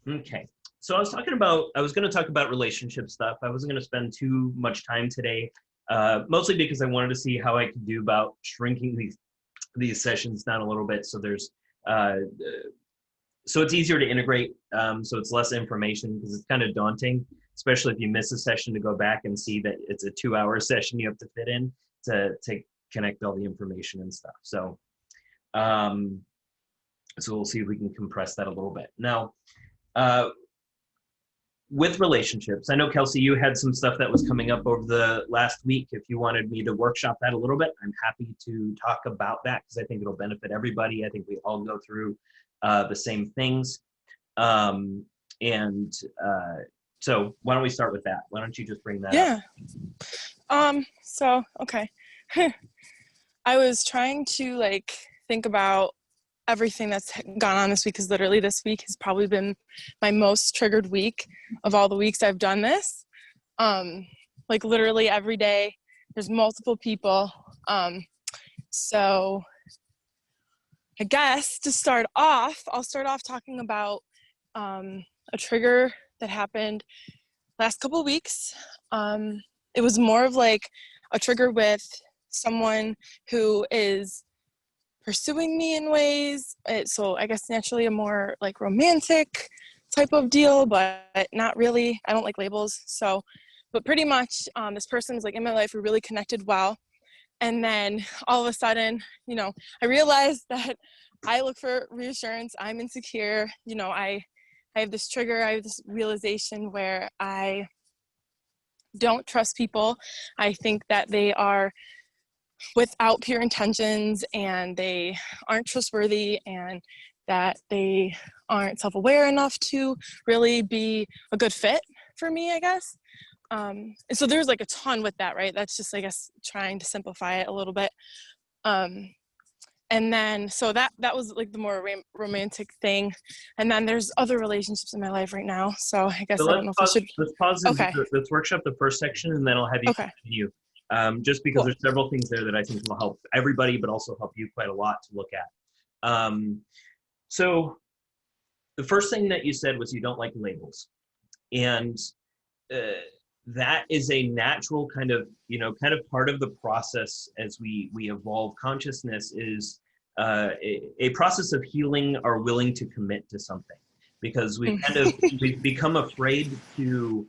Okay. So I was going to talk about relationship stuff. I wasn't going to spend too much time today, mostly because I wanted to see how I could do about shrinking these sessions down a little bit. Uh, so it's easier to integrate. So it's less information because it's kind of daunting, especially if you miss a session to go back and see that it's a 2 hour session you have to fit in to connect all the information and stuff. Um, so we'll see if we can compress that a little bit. Now, uh, with relationships, I know, Kelsey, you had some stuff that was coming up over the last week. If you wanted me to workshop that a little bit, I'm happy to talk about that because I think it'll benefit everybody. I think we all go through the same things. Um, and so why don't we start with that? Why don't you just bring that up? Okay. I was trying to think about everything that's gone on this week, because literally this week has probably been my most triggered week of all the weeks I've done this. Literally every day there's multiple people. So I guess to start off, I'll start off talking about a trigger that happened last couple of weeks. It was more of a trigger with someone who is pursuing me in ways. So I guess naturally a more romantic type of deal, but not really. I don't like labels. So, but pretty much this person was in my life. We really connected well. And then all of a sudden, I realized that I look for reassurance. I'm insecure. I have this trigger. I have this realization where I don't trust people. I think that they are without pure intentions and they aren't trustworthy and that they aren't self-aware enough to really be a good fit for me, I guess. And so there's a ton with that, right? That's just, I guess, trying to simplify it a little bit. And then, so that was the more romantic thing. And then there's other relationships in my life right now. So I guess So I don't know if I should. let's pause and Okay. let's workshop the first section, and then I'll have you Okay. continue. Just because Cool. there's several things there that I think will help everybody, but also help you quite a lot to look at. So the first thing that you said was you don't like labels, and that is a natural kind of part of the process as we evolve. Consciousness is a process of healing our willing to commit to something, because we've become afraid to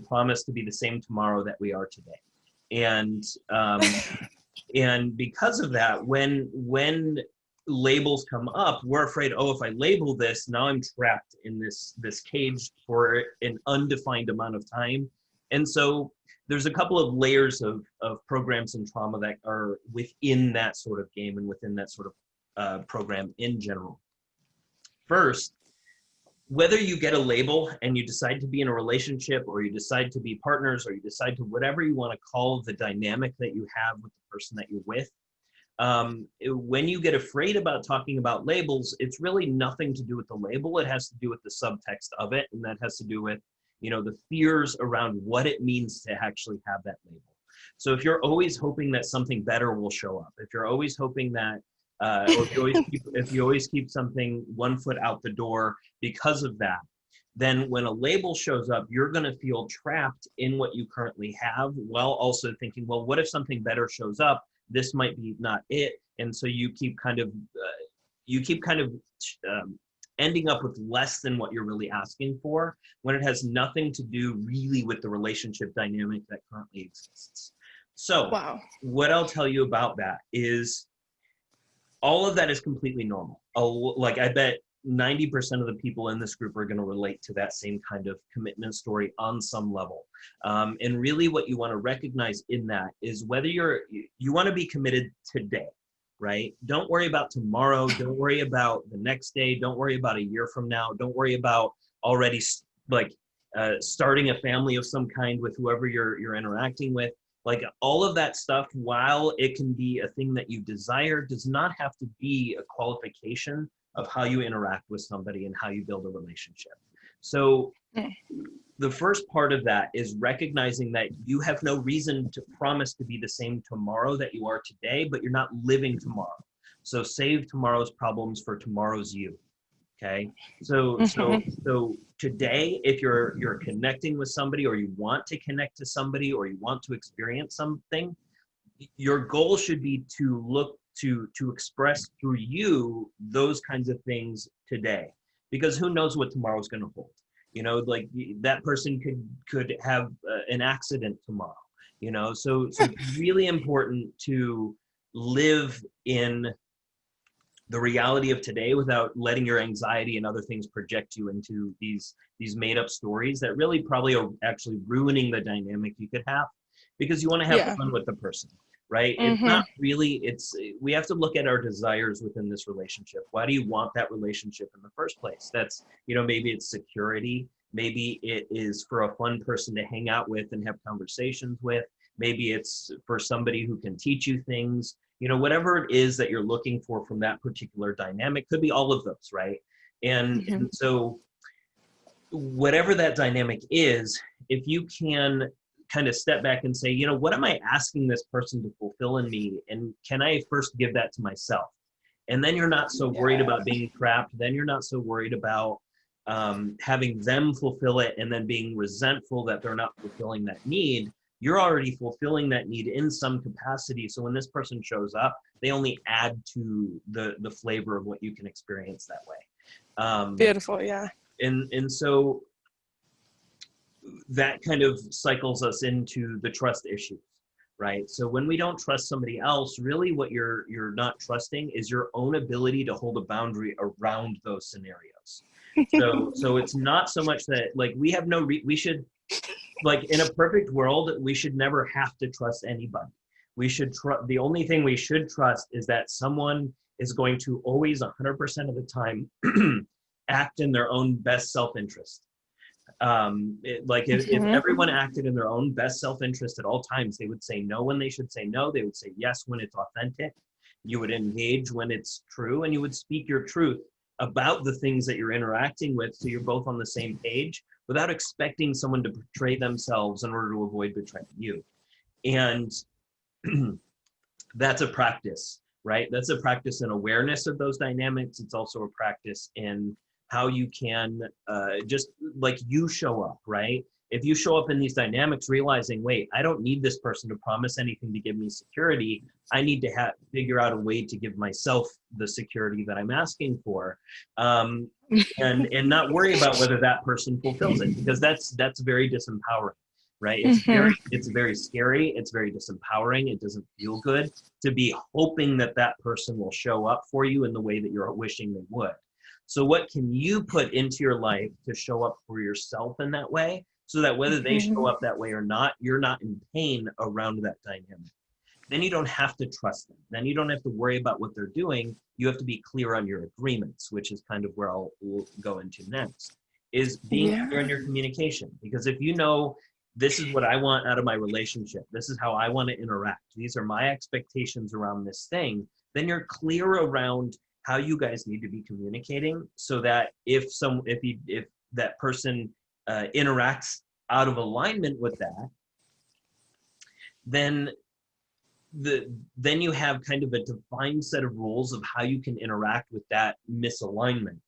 promise to be the same tomorrow that we are today, and and because of that, when labels come up, we're afraid, oh, if I label this, now I'm trapped in this cage for an undefined amount of time. And so there's a couple of layers of programs and trauma that are within that sort of game and within that sort of program in general. First, whether you get a label and you decide to be in a relationship, or you decide to be partners, or you decide to whatever you want to call the dynamic that you have with the person that you're with, when you get afraid about talking about labels, it's really nothing to do with the label. It has to do with the subtext of it, and that has to do with the fears around what it means to actually have that label. So if you're always hoping that something better will show up, if you're always hoping that or if you always keep something 1 foot out the door because of that, then when a label shows up, you're going to feel trapped in what you currently have, while also thinking, well, what if something better shows up? This might be not it. And so you keep kind of ending up with less than what you're really asking for, when it has nothing to do really with the relationship dynamic that currently exists. So Wow. What I'll tell you about that is all of that is completely normal. I bet 90% of the people in this group are going to relate to that same kind of commitment story on some level. And really what you want to recognize in that is whether you want to be committed today, right? Don't worry about tomorrow. Don't worry about the next day. Don't worry about a year from now. Don't worry about already starting a family of some kind with whoever you're interacting with. All of that stuff, while it can be a thing that you desire, does not have to be a qualification of how you interact with somebody and how you build a relationship. So the first part of that is recognizing that you have no reason to promise to be the same tomorrow that you are today, but you're not living tomorrow. So save tomorrow's problems for tomorrow's you. Okay. So today, if you're connecting with somebody, or you want to connect to somebody, or you want to experience something, your goal should be to look to express through you those kinds of things today, because who knows what tomorrow's going to hold. Like that person could have an accident tomorrow. So it's really important to live in the reality of today without letting your anxiety and other things project you into these made up stories that really probably are actually ruining the dynamic you could have, because you want to have Yeah. fun with the person, right? It's not really, we have to look at our desires within this relationship. Why do you want that relationship in the first place? That's, maybe it's security. Maybe it is for a fun person to hang out with and have conversations with. Maybe it's for somebody who can teach you things. Whatever it is that you're looking for from that particular dynamic, could be all of those, right? And so whatever that dynamic is, if you can kind of step back and say, what am I asking this person to fulfill in me? And can I first give that to myself? And then you're not so worried about being trapped. Then you're not so worried about having them fulfill it and then being resentful that they're not fulfilling that need. You're already fulfilling that need in some capacity. So when this person shows up, they only add to the flavor of what you can experience that way. Beautiful, yeah. And so that kind of cycles us into the trust issues, right? So when we don't trust somebody else, really what you're not trusting is your own ability to hold a boundary around those scenarios. So it's not so much that, like, we have no we should, like, in a perfect world, we should never have to trust anybody. We should the only thing we should trust is that someone is going to always 100% of the time act in their own best self-interest. If everyone acted in their own best self-interest at all times, they would say no when they should say no. They would say yes when it's authentic. You would engage when it's true, and you would speak your truth about the things that you're interacting with, so you're both on the same page without expecting someone to portray themselves in order to avoid betraying you. And that's a practice, right? That's a practice in awareness of those dynamics. It's also a practice in how you can just, like, you show up, right? If you show up in these dynamics realizing, wait, I don't need this person to promise anything to give me security. I need to figure out a way to give myself the security that I'm asking for, and not worry about whether that person fulfills it, because that's very disempowering, right? It's very scary. It's very disempowering. It doesn't feel good to be hoping that that person will show up for you in the way that you're wishing they would. So what can you put into your life to show up for yourself in that way, so that whether they show up that way or not, you're not in pain around that dynamic? Then you don't have to trust them. Then you don't have to worry about what they're doing. You have to be clear on your agreements, which is kind of where we'll go into next, is being clear on your communication. Because if you know, this is what I want out of my relationship, this is how I want to interact, these are my expectations around this thing, then you're clear around how you guys need to be communicating, so that if that person interacts out of alignment with that, then you have kind of a defined set of rules of how you can interact with that misalignment.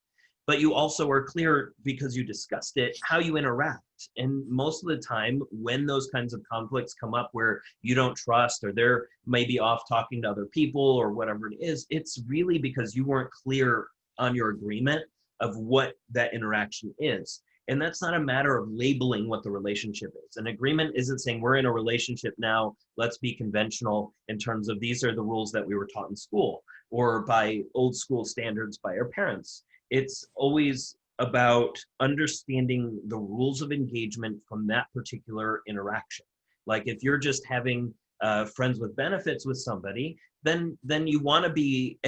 But you also are clear, because you discussed it, how you interact. And most of the time, when those kinds of conflicts come up where you don't trust, or they're maybe off talking to other people or whatever it is, it's really because you weren't clear on your agreement of what that interaction is. And that's not a matter of labeling what the relationship is. An agreement isn't saying we're in a relationship now, let's be conventional in terms of these are the rules that we were taught in school, or by old school standards by our parents. It's always about understanding the rules of engagement from that particular interaction. Like if you're just having friends with benefits with somebody, then you want to be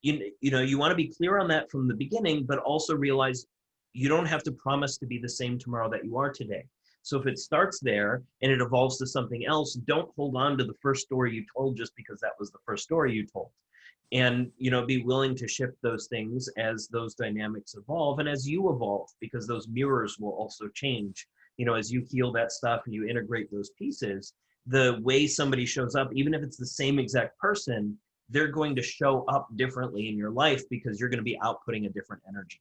you want to be clear on that from the beginning, but also realize you don't have to promise to be the same tomorrow that you are today. So if it starts there and it evolves to something else, don't hold on to the first story you told just because that was the first story you told. And be willing to shift those things as those dynamics evolve and as you evolve, because those mirrors will also change. As you heal that stuff and you integrate those pieces, the way somebody shows up, even if it's the same exact person, they're going to show up differently in your life because you're going to be outputting a different energy.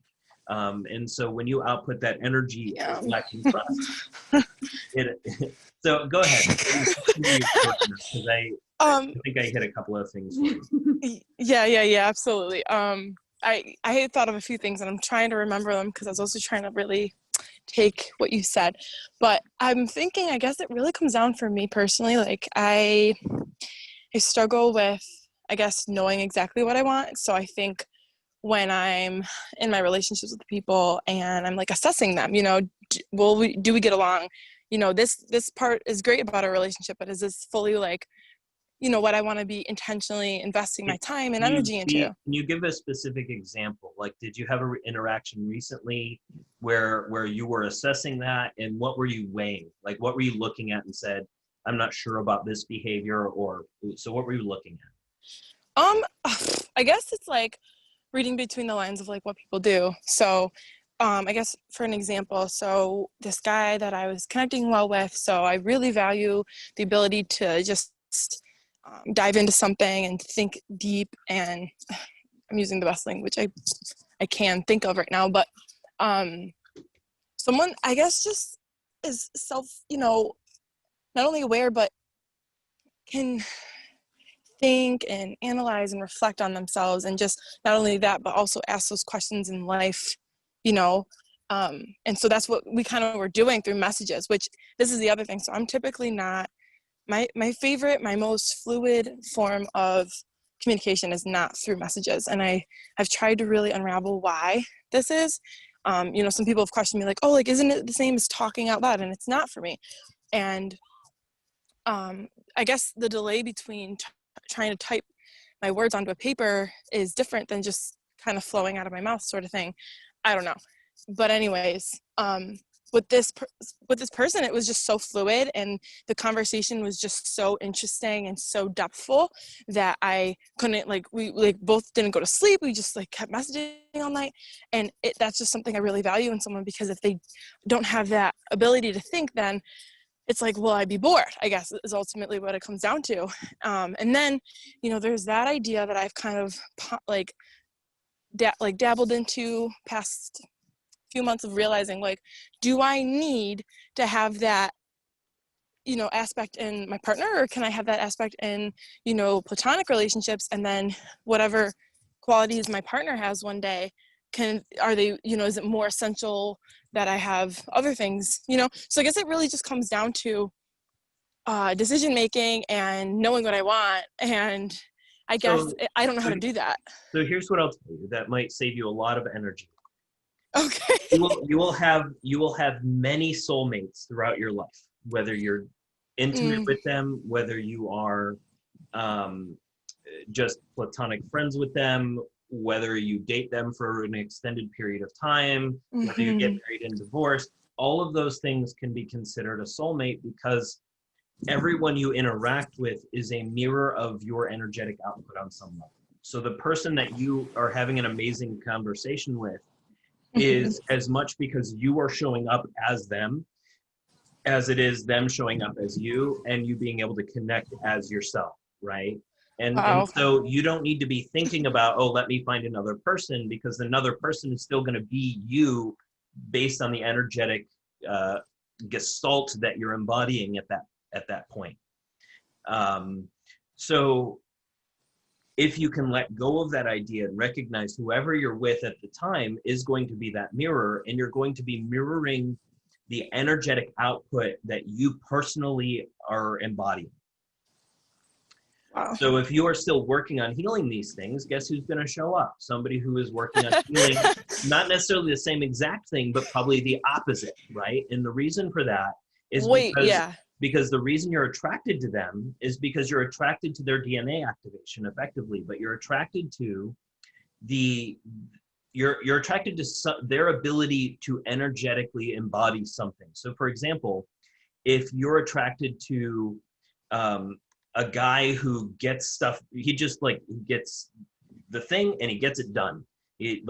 And so when you output that energy Yeah. as lacking trust, so go ahead. Because I think I hit a couple of things for you. Yeah, absolutely. I had thought of a few things and I'm trying to remember them because I was also trying to really take what you said. But I'm thinking, I guess it really comes down for me personally. Like I struggle with, I guess, knowing exactly what I want. So I think when I'm in my relationships with people and I'm like assessing them, do we get along? This part is great about our relationship, but is this fully like, what I want to be intentionally investing my time and energy into? Can you give a specific example? Like, did you have an interaction recently where you were assessing that, and what were you weighing? Like, what were you looking at and said, I'm not sure about this behavior, or so what were you looking at? I guess it's like reading between the lines of like what people do. So I guess for an example, so this guy that I was connecting well with, so I really value the ability to just dive into something and think deep, and I'm using the best language I can think of right now, but someone I guess just is self, not only aware, but can think and analyze and reflect on themselves, and just not only that, but also ask those questions in life, you know and so that's what we kind of were doing through messages, which this is the other thing. So I'm typically not my favorite, my most fluid form of communication is not through messages, and I've tried to really unravel why this is. Some people have questioned me like, oh, like, isn't it the same as talking out loud? And it's not for me. And I guess the delay between trying to type my words onto a paper is different than just kind of flowing out of my mouth, sort of thing. I don't know. But anyways, with this person, it was just so fluid, and the conversation was just so interesting and so depthful that I couldn't, like, we like both didn't go to sleep. We just like kept messaging all night, and that's just something I really value in someone, because if they don't have that ability to think, then it's like, will I be bored, I guess, is ultimately what it comes down to. And then, there's that idea that I've kind of dabbled into past few months of realizing, like, do I need to have that, aspect in my partner, or can I have that aspect in, platonic relationships? And then whatever qualities my partner has one day, are they, is it more essential that I have other things, So I guess it really just comes down to decision making and knowing what I want. And I guess I don't know how to do that. So here's what I'll tell you that might save you a lot of energy. Okay. You will have many soulmates throughout your life, whether you're intimate with them, whether you are just platonic friends with them, whether you date them for an extended period of time, whether you get married and divorced. All of those things can be considered a soulmate, because everyone you interact with is a mirror of your energetic output on some level. So the person that you are having an amazing conversation with is as much because you are showing up as them as it is them showing up as you, and you being able to connect as yourself, right? And so you don't need to be thinking about, oh, let me find another person, because another person is still going to be you based on the energetic gestalt that you're embodying at that point. So if you can let go of that idea and recognize whoever you're with at the time is going to be that mirror, and you're going to be mirroring the energetic output that you personally are embodying. Wow. So if you are still working on healing these things, guess who's going to show up? Somebody who is working on healing, not necessarily the same exact thing, but probably the opposite, right? And the reason for that is because the reason you're attracted to them is because you're attracted to their DNA activation effectively, but you're attracted to you're attracted to their ability to energetically embody something. So for example, if you're attracted to a guy who gets stuff, he just gets the thing and he gets it done. He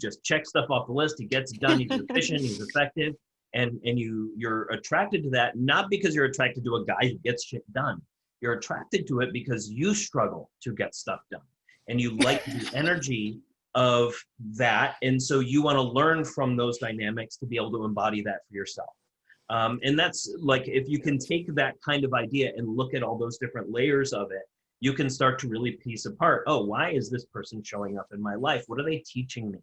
just checks stuff off the list, he gets it done, he's efficient, he's effective. And you're attracted to that, not because you're attracted to a guy who gets shit done. You're attracted to it because you struggle to get stuff done. And you like the energy of that. And so you want to learn from those dynamics to be able to embody that for yourself. And that's like, if you can take that kind of idea and look at all those different layers of it, you can start to really piece apart, oh, why is this person showing up in my life? What are they teaching me?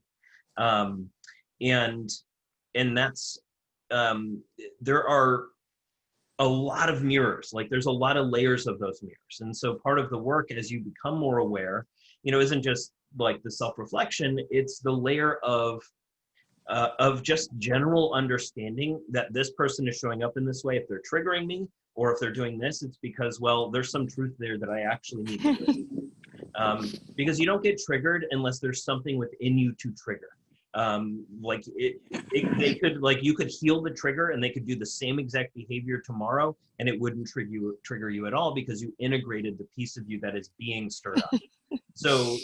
And that's, there are a lot of mirrors, like there's a lot of layers of those mirrors. And so part of the work as you become more aware, isn't just like the self-reflection, it's the layer of just general understanding that this person is showing up in this way. If they're triggering me, or if they're doing this, it's because, well, there's some truth there that I actually need to listen to. Because you don't get triggered unless there's something within you to trigger. They could, like, you could heal the trigger and they could do the same exact behavior tomorrow and it wouldn't trigger you at all, because you integrated the piece of you that is being stirred up. So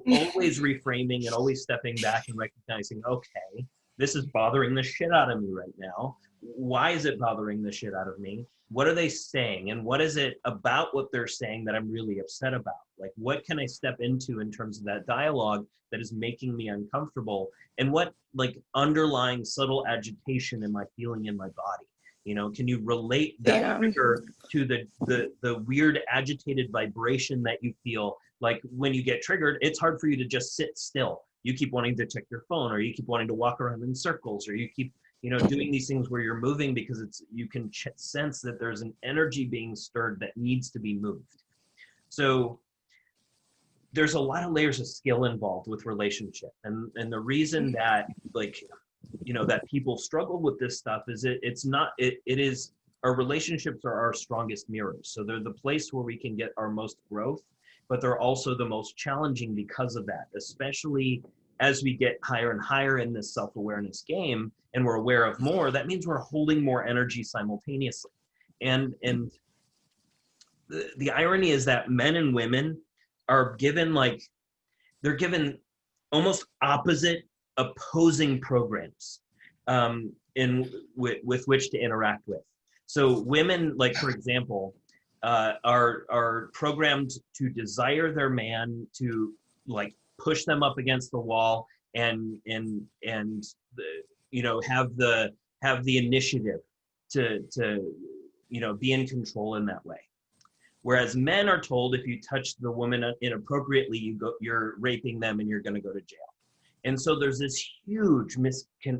always reframing and always stepping back and recognizing, okay, this is bothering the shit out of me right now. Why is it bothering the shit out of me? What are they saying? And what is it about what they're saying that I'm really upset about? Like, what can I step into in terms of that dialogue that is making me uncomfortable? And what, like, underlying subtle agitation am I feeling in my body? Can you relate that trigger to the weird agitated vibration that you feel? Like, when you get triggered, it's hard for you to just sit still. You keep wanting to check your phone, or you keep wanting to walk around in circles, or you keep, doing these things where you're moving because you can sense that there's an energy being stirred that needs to be moved. So there's a lot of layers of skill involved with relationship. And the reason that, like, that people struggle with this stuff is it is our relationships are our strongest mirrors. So they're the place where we can get our most growth, but they're also the most challenging because of that, especially as we get higher and higher in this self-awareness game and we're aware of more. That means we're holding more energy simultaneously. And the irony is that men and women are given, like, they're given almost opposite, opposing programs with which to interact with. So women, like, for example, are programmed to desire their man to, like, push them up against the wall and have the initiative to be in control in that way. Whereas men are told, if you touch the woman inappropriately, you're raping them and you're going to go to jail. And so there's this huge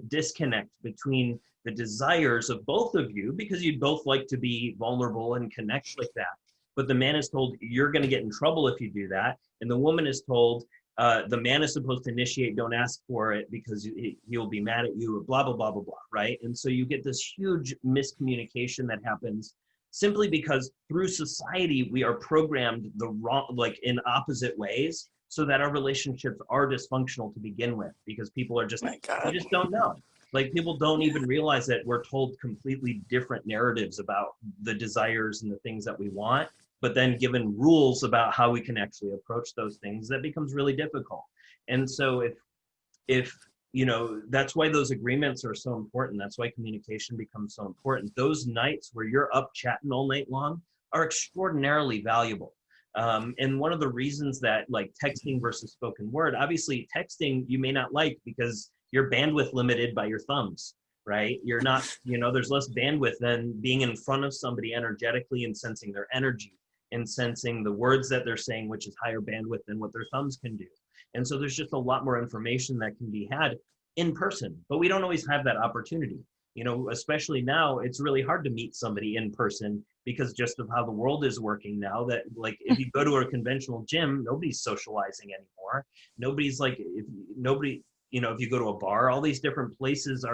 disconnect between the desires of both of you, because you'd both like to be vulnerable and connect like that. But the man is told, you're going to get in trouble if you do that. And the woman is told, the man is supposed to initiate, don't ask for it because he'll be mad at you, or blah, blah, blah, blah, blah, right? And so you get this huge miscommunication that happens simply because through society, we are programmed the wrong, like, in opposite ways, so that our relationships are dysfunctional to begin with, because people are just, they just don't know. Like, people don't even realize that we're told completely different narratives about the desires and the things that we want, but then given rules about how we can actually approach those things, that becomes really difficult. And so if that's why those agreements are so important. That's why communication becomes so important. Those nights where you're up chatting all night long are extraordinarily valuable. And one of the reasons that, like, texting versus spoken word, obviously texting you may not like because you're bandwidth limited by your thumbs, right? You're not, there's less bandwidth than being in front of somebody energetically and sensing their energy and sensing the words that they're saying, which is higher bandwidth than what their thumbs can do. And so there's just a lot more information that can be had in person, but we don't always have that opportunity. Especially now, it's really hard to meet somebody in person because just of how the world is working now, that, like, if you go to a conventional gym, nobody's socializing anymore. Nobody's like, if you go to a bar, all these different places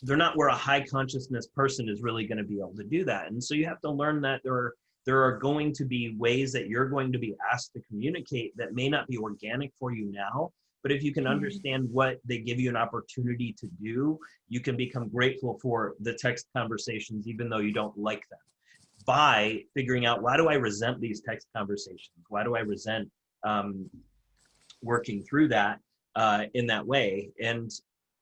they're not where a high consciousness person is really going to be able to do that. And so you have to learn that there are going to be ways that you're going to be asked to communicate that may not be organic for you now, but if you can understand what they give you an opportunity to do, you can become grateful for the text conversations, even though you don't like them, by figuring out, why do I resent these text conversations? Why do I resent working through that in that way? And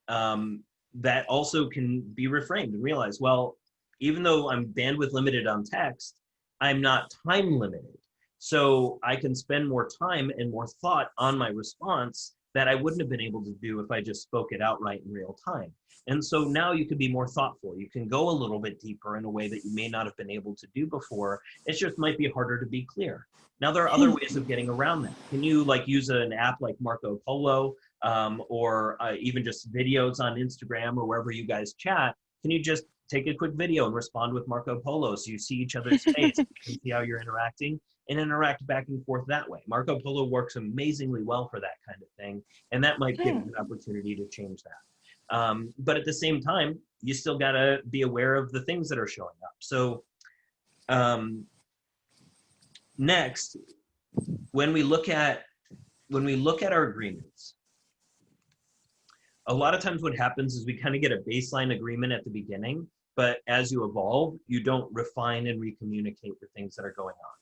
that also can be reframed and realize, well, even though I'm bandwidth limited on text, I'm not time limited. So I can spend more time and more thought on my response that I wouldn't have been able to do if I just spoke it outright in real time. And so now you can be more thoughtful. You can go a little bit deeper in a way that you may not have been able to do before. It just might be harder to be clear. Now, there are other ways of getting around that. Can you like use an app like Marco Polo, or even just videos on Instagram or wherever you guys chat? Can you just take a quick video and respond with Marco Polo so you see each other's face, you can see how you're interacting, and interact back and forth that way? Marco Polo works amazingly well for that kind of thing, and that might give you an opportunity to change that. But at the same time, you still gotta be aware of the things that are showing up. So next, when we look at our agreements, a lot of times what happens is we kind of get a baseline agreement at the beginning, but as you evolve, you don't refine and recommunicate the things that are going on.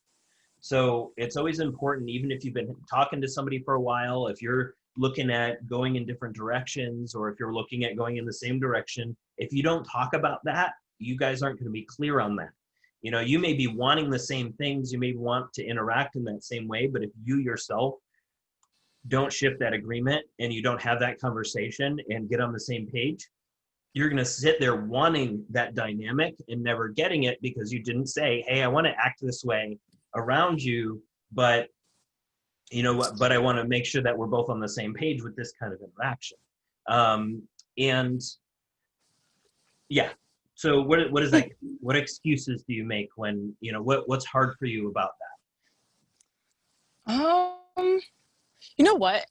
So it's always important, even if you've been talking to somebody for a while, if you're looking at going in different directions, or if you're looking at going in the same direction, if you don't talk about that, you guys aren't going to be clear on that. You know, you may be wanting the same things, you may want to interact in that same way, but if you yourself don't shift that agreement and you don't have that conversation and get on the same page, you're going to sit there wanting that dynamic and never getting it because you didn't say, hey, I want to act this way around you, but you know what, but I want to make sure that we're both on the same page with this kind of interaction. And yeah, so what is that? What excuses do you make when, you know, what's hard for you about that? You know what?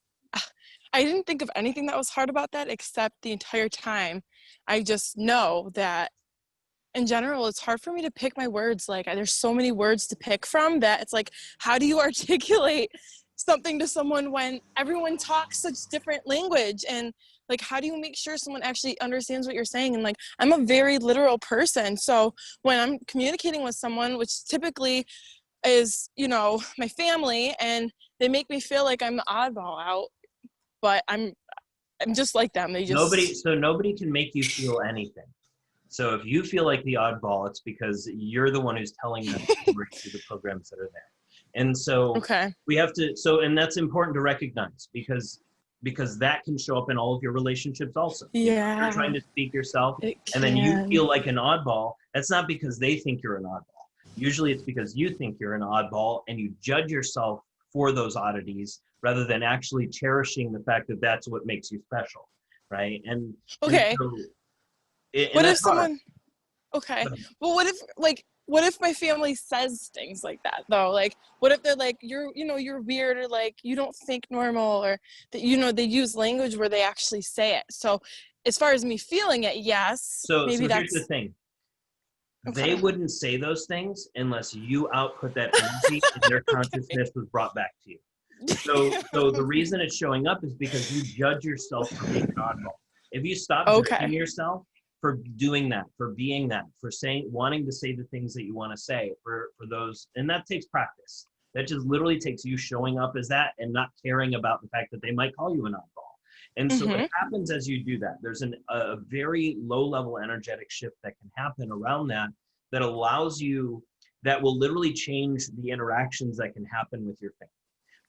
I didn't think of anything that was hard about that, except the entire time I just know that in general, it's hard for me to pick my words. Like, there's so many words to pick from that it's like, how do you articulate something to someone when everyone talks such different language? And like, how do you make sure someone actually understands what you're saying? And like, I'm a very literal person. So when I'm communicating with someone, which typically is, you know, my family, and they make me feel like I'm the oddball out, but I'm just like them. They just... Nobody can make you feel anything. So if you feel like the oddball, it's because you're the one who's telling them to work through the programs that are there. And so we have to, and that's important to recognize because that can show up in all of your relationships also. Yeah. You're trying to speak yourself and then you feel like an oddball. That's not because they think you're an oddball. Usually it's because you think you're an oddball and you judge yourself for those oddities rather than actually cherishing the fact that that's what makes you special, right? And okay. And what if someone... Okay. Well, what if my family says things like that though? Like, what if they're like, you're weird, or like, you don't think normal, or that, you know, they use language where they actually say it. So as far as me feeling it, yes. So maybe here's the thing. They wouldn't say those things unless you output that energy and their consciousness was brought back to you. So the reason it's showing up is because you judge yourself for being an oddball. If you stop judging yourself for doing that, for being that, for wanting to say the things that you want to say, for those, and that takes practice. That just literally takes you showing up as that and not caring about the fact that they might call you an oddball. And so what happens as you do that, there's a very low level energetic shift that can happen around that allows you, that will literally change the interactions that can happen with your family,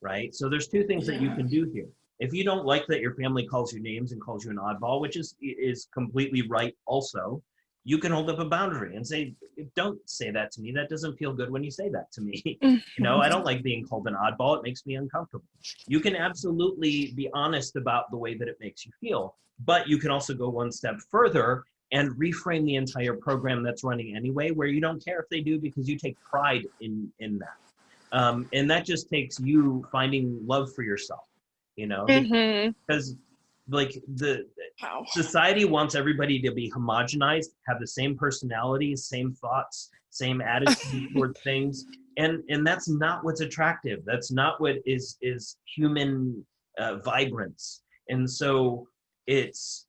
right? So there's two things that you can do here. If you don't like that your family calls you names and calls you an oddball, which is completely right also, you can hold up a boundary and say, don't say that to me. That doesn't feel good when you say that to me. You know, I don't like being called an oddball. It makes me uncomfortable. You can absolutely be honest about the way that it makes you feel, but you can also go one step further and reframe the entire program that's running anyway, where you don't care if they do because you take pride in that. And that just takes you finding love for yourself, you know, because like society wants everybody to be homogenized, have the same personalities, same thoughts, same attitude toward things, and that's not what's attractive. That's not what is human vibrance. And so it's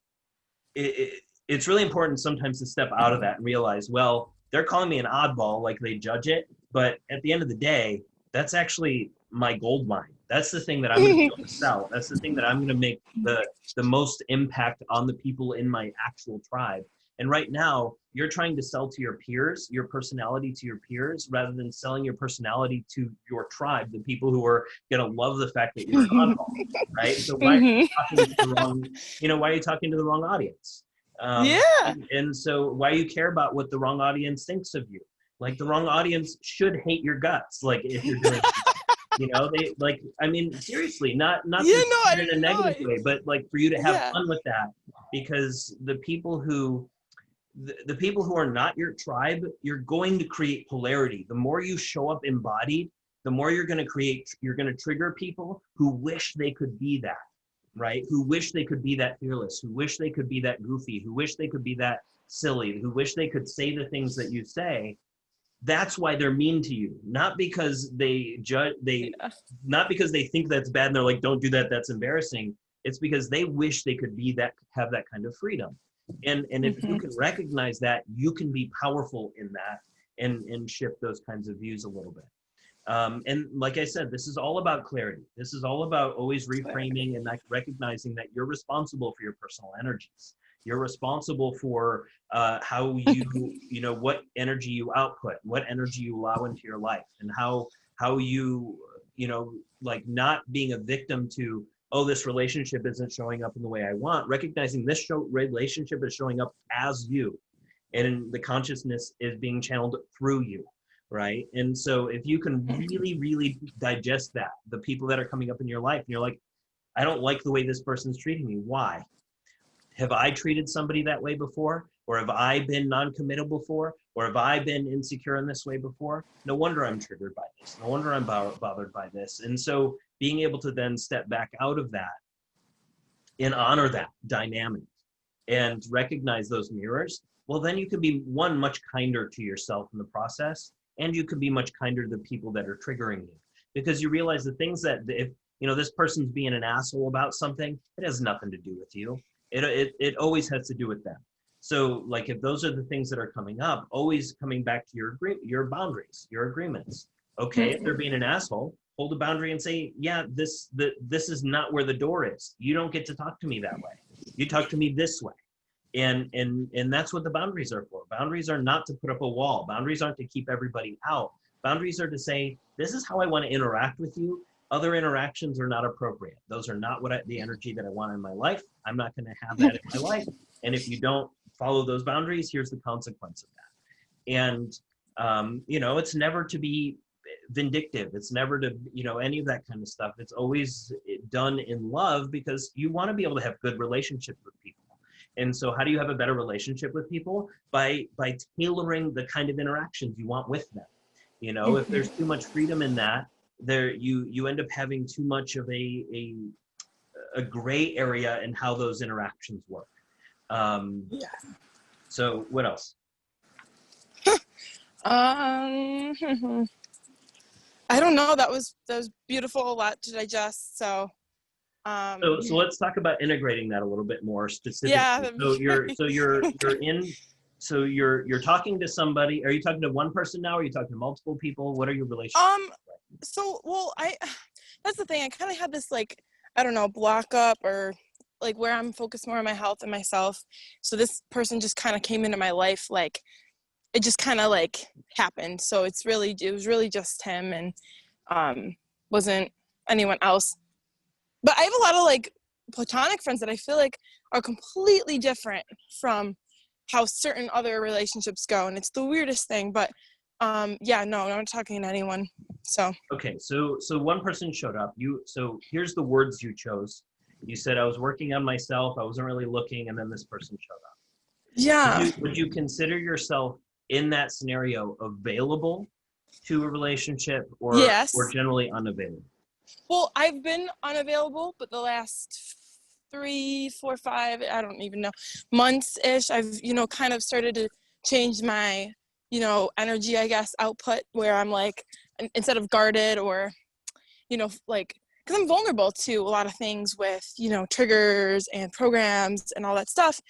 really important sometimes to step out of that and realize, well, they're calling me an oddball, like they judge it, but at the end of the day, that's actually my gold mine. That's the thing that I'm going to be able to sell. That's the thing that I'm going to make the most impact on the people in my actual tribe. And right now, you're trying to sell to your peers, your personality to your peers, rather than selling your personality to your tribe, the people who are going to love the fact that you're an oddball, right? So why are you talking to the wrong, why are you talking to the wrong audience? Yeah. And so why you care about what the wrong audience thinks of you? Like, the wrong audience should hate your guts. Like, if you're doing they like, I mean, seriously, not Yeah, to no, put it in a negative way, but like for you to have yeah. fun with that, because the people who are not your tribe, you're going to create polarity. The more you show up embodied, the more you're going to trigger people who wish they could be that, right? Who wish they could be that fearless, who wish they could be that goofy, who wish they could be that silly, who wish they could say the things that you say. That's why they're mean to you, not because they not because they think that's bad and they're like, don't do that, that's embarrassing. It's because they wish they could be that, have that kind of freedom. And if you can recognize that, you can be powerful in that and shift those kinds of views a little bit. And like I said, this is all about clarity. This is all about always reframing and like recognizing that you're responsible for your personal energies. You're responsible for how what energy you output, what energy you allow into your life, and how you, like, not being a victim to, oh, this relationship isn't showing up in the way I want, recognizing this relationship is showing up as you, and the consciousness is being channeled through you, right? And so if you can really, really digest that, the people that are coming up in your life, and you're like, I don't like the way this person's treating me. Why? Have I treated somebody that way before? Or have I been non-committal before? Or have I been insecure in this way before? No wonder I'm triggered by this. No wonder I'm bothered by this. And so being able to then step back out of that and honor that dynamic and recognize those mirrors, well, then you can be, one, much kinder to yourself in the process, and you can be much kinder to the people that are triggering you, because you realize the things that, if this person's being an asshole about something, it has nothing to do with you. It always has to do with them. So, like, if those are the things that are coming up, always coming back to your boundaries, your agreements. Okay, if they're being an asshole, hold a boundary and say, yeah, this is not where the door is. You don't get to talk to me that way. You talk to me this way. And that's what the boundaries are for. Boundaries are not to put up a wall. Boundaries aren't to keep everybody out. Boundaries are to say, this is how I want to interact with you. Other interactions are not appropriate. Those are not the energy that I want in my life. I'm not going to have that in my life. And if you don't follow those boundaries, here's the consequence of that. And, it's never to be vindictive. It's never to, any of that kind of stuff. It's always done in love, because you want to be able to have good relationships with people. And so how do you have a better relationship with people? By tailoring the kind of interactions you want with them. If there's too much freedom in that, you end up having too much of a gray area in how those interactions work. So what else? I don't know. That was beautiful. A lot to digest. So let's talk about integrating that a little bit more specifically. Yeah. So you're talking to somebody. Are you talking to one person now? Or are you talking to multiple people? What are your relationships? So, well, that's the thing. I kind of had this, like, I don't know, block up, or like where I'm focused more on my health and myself. So this person just kind of came into my life, like, it just kind of like happened. So it was really just him, and wasn't anyone else. But I have a lot of like platonic friends that I feel like are completely different from how certain other relationships go. And it's the weirdest thing, but no, I'm not talking to anyone. So okay, so one person showed up. So here's the words you chose. You said, I was working on myself, I wasn't really looking, and then this person showed up. Yeah. Would you consider yourself in that scenario available to a relationship, or Yes. or generally unavailable? Well, I've been unavailable, but the last 3, 4, 5, I don't even know, months-ish, I've, kind of started to change my, energy, I guess, output, where I'm like, instead of guarded or, like, because I'm vulnerable to a lot of things with, triggers and programs and all that stuff.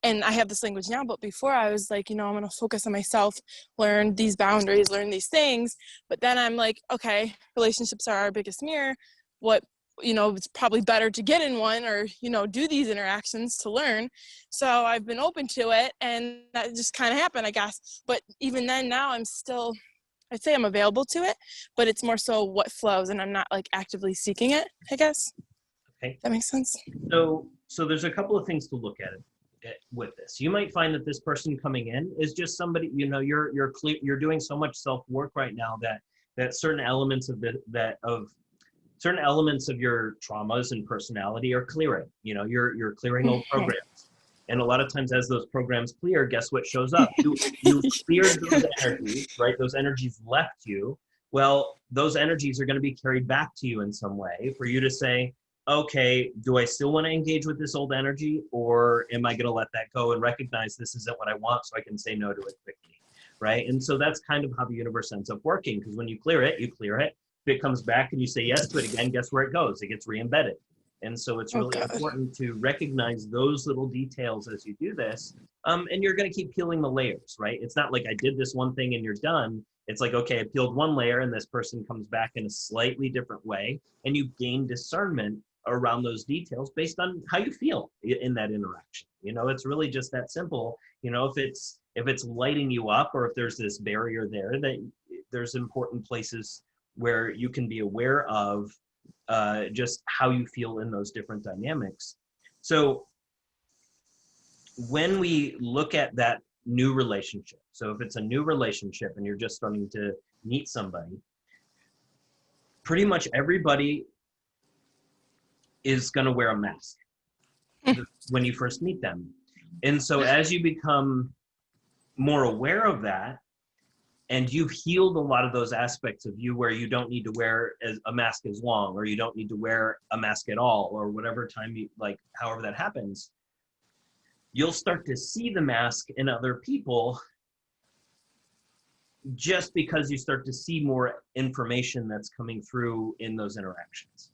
And I have this language now, but before I was like, I'm going to focus on myself, learn these boundaries, learn these things. But then I'm like, okay, relationships are our biggest mirror. What it's probably better to get in one or, do these interactions to learn. So I've been open to it, and that just kind of happened, I guess. But even then, now I'd say I'm available to it, but it's more so what flows, and I'm not like actively seeking it, I guess. Okay. That makes sense. So there's a couple of things to look at it with this. You might find that this person coming in is just somebody, you're doing so much self-work right now that certain elements certain elements of your traumas and personality are clearing. You're clearing old programs. And a lot of times as those programs clear, guess what shows up? You cleared those energies, right? Those energies left you. Well, those energies are going to be carried back to you in some way for you to say, okay, do I still want to engage with this old energy, or am I going to let that go and recognize this isn't what I want so I can say no to it quickly, right? And so that's kind of how the universe ends up working, because when you clear it, If it comes back and you say yes to it again, guess where it goes? It gets re-embedded. And so it's really important to recognize those little details as you do this. And you're going to keep peeling the layers, right? It's not like I did this one thing and you're done. It's like, okay, I peeled one layer and this person comes back in a slightly different way, and you gain discernment around those details based on how you feel in that interaction. It's really just that simple. If it's lighting you up, or if there's this barrier there, that there's important places where you can be aware of just how you feel in those different dynamics. So when we look at that new relationship, so if it's a new relationship and you're just starting to meet somebody, pretty much everybody is going to wear a mask when you first meet them. And so as you become more aware of that, and you've healed a lot of those aspects of you where you don't need to wear a mask as long, or you don't need to wear a mask at all, or whatever time however that happens, you'll start to see the mask in other people just because you start to see more information that's coming through in those interactions.